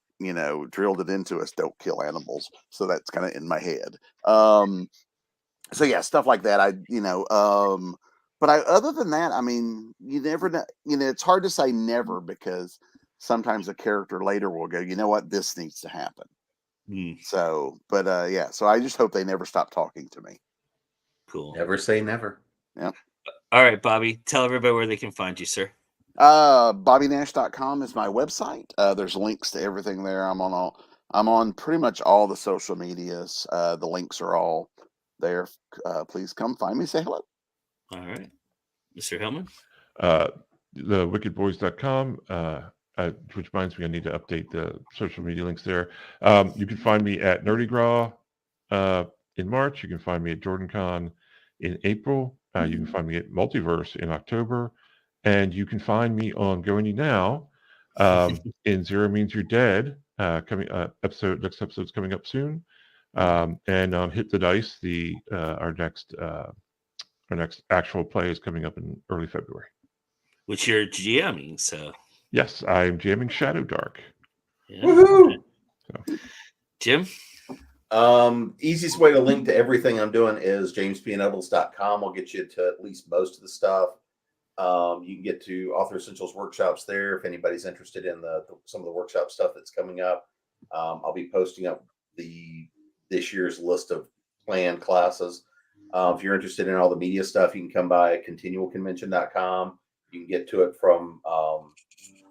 drilled it into us, don't kill animals. So that's kind of in my head. So yeah, stuff like that. But other than that, I mean, you never know. It's hard to say never because sometimes a character later will go, you know what, this needs to happen. So, but yeah, so I just hope they never stop talking to me. Cool. Never say never. Yeah. All right, Bobby, tell everybody where they can find you, sir. BobbyNash.com is my website. There's links to everything there. I'm on pretty much all the social medias. The links are all there. Please come find me. Say hello. All right. Mr. Hillman? TheWickedBoys.com, which reminds me I need to update the social media links there. You can find me at NerdyGraw in March. You can find me at JordanCon in April. You can find me at Multiverse in October. And you can find me on Going Now in Zero Means You're Dead. Next episode's coming up soon. And on Hit the Dice, our next actual play is coming up in early February. Which you're GMing, so. Yes, I'm jamming Shadow Dark. Yeah. Woohoo! So. Jim? Easiest way to link to everything I'm doing is jamespnettles.com. I'll get you to at least most of the stuff. You can get to Author Essentials workshops there if anybody's interested in some of the workshop stuff that's coming up. I'll be posting up this year's list of planned classes. If you're interested in all the media stuff, you can come by continualconvention.com. You can get to it from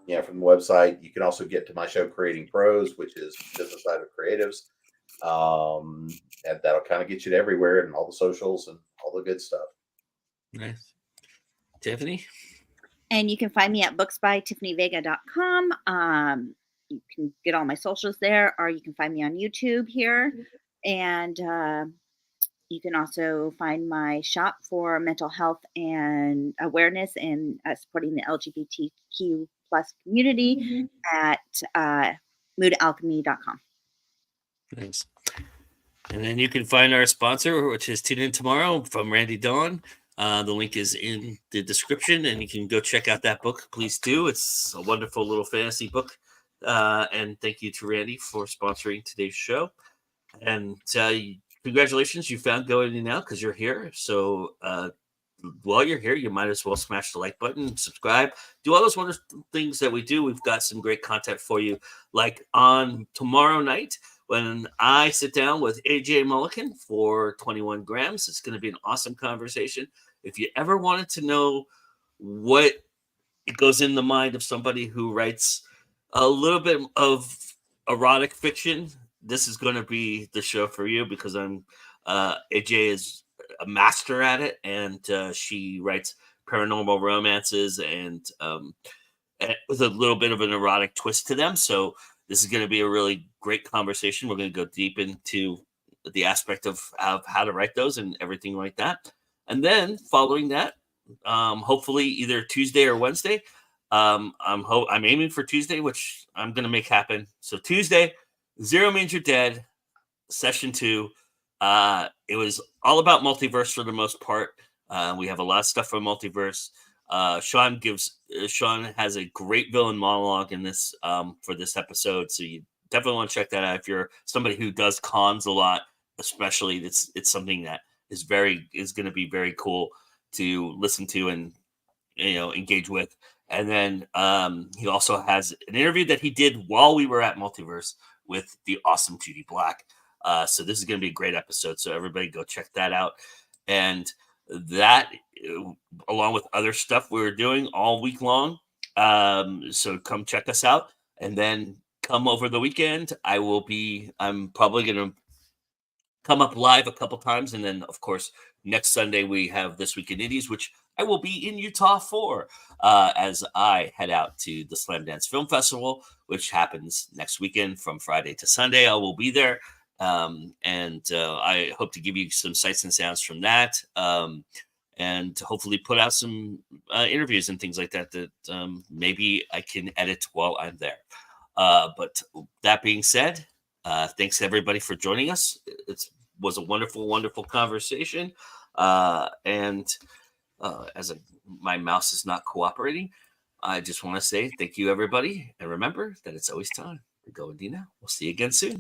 the website. You can also get to my show Creating Pros, which is business side of creatives. And that'll kind of get you to everywhere and all the socials and all the good stuff. Nice. Tiffany? And you can find me at booksbytiffanyvega.com. You can get all my socials there, or you can find me on YouTube here. And you can also find my shop for mental health and awareness and supporting the LGBTQ plus community at moodalchemy.com. Thanks. And then you can find our sponsor, which is Tune In Tomorrow from Randy Dawn. The link is in the description, and you can go check out that book. Please do. It's a wonderful little fantasy book. And thank you to Randy for sponsoring today's show. And congratulations, you found Going In Now because you're here. So while you're here, you might as well smash the like button, subscribe, do all those wonderful things that we do. We've got some great content for you. Like on tomorrow night, when I sit down with AJ Mulliken for 21 Grams, it's going to be an awesome conversation. If you ever wanted to know what it goes in the mind of somebody who writes a little bit of erotic fiction, this is going to be the show for you because AJ is a master at it, and she writes paranormal romances and with a little bit of an erotic twist to them. So this is going to be a really great conversation. We're going to go deep into the aspect of how to write those and everything like that. And then following that, hopefully either Tuesday or Wednesday, I'm aiming for Tuesday, which I'm going to make happen. So Tuesday, Zero Means You're Dead, session 2. It was all about multiverse for the most part. We have a lot of stuff for multiverse. Sean has a great villain monologue in this for this episode, so you definitely want to check that out if you're somebody who does cons a lot. Especially, it's something that is going to be very cool to listen to and engage with. And then he also has an interview that he did while we were at Multiverse with the awesome Judy Black. So this is going to be a great episode. So everybody go check that out. And that, along with other stuff we were doing all week long. So come check us out. And then come over the weekend. I'm probably going to come up live a couple times. And then, of course, next Sunday we have This Week in Indies, which I will be in Utah for as I head out to the Slam Dance Film Festival, which happens next weekend from Friday to Sunday. I will be there. And I hope to give you some sights and sounds from that. And hopefully put out some interviews and things like that maybe I can edit while I'm there. But that being said, thanks everybody for joining us. It was a wonderful, wonderful conversation. And my mouse is not cooperating, I just want to say thank you, everybody. And remember that it's always time to go and D now. We'll see you again soon.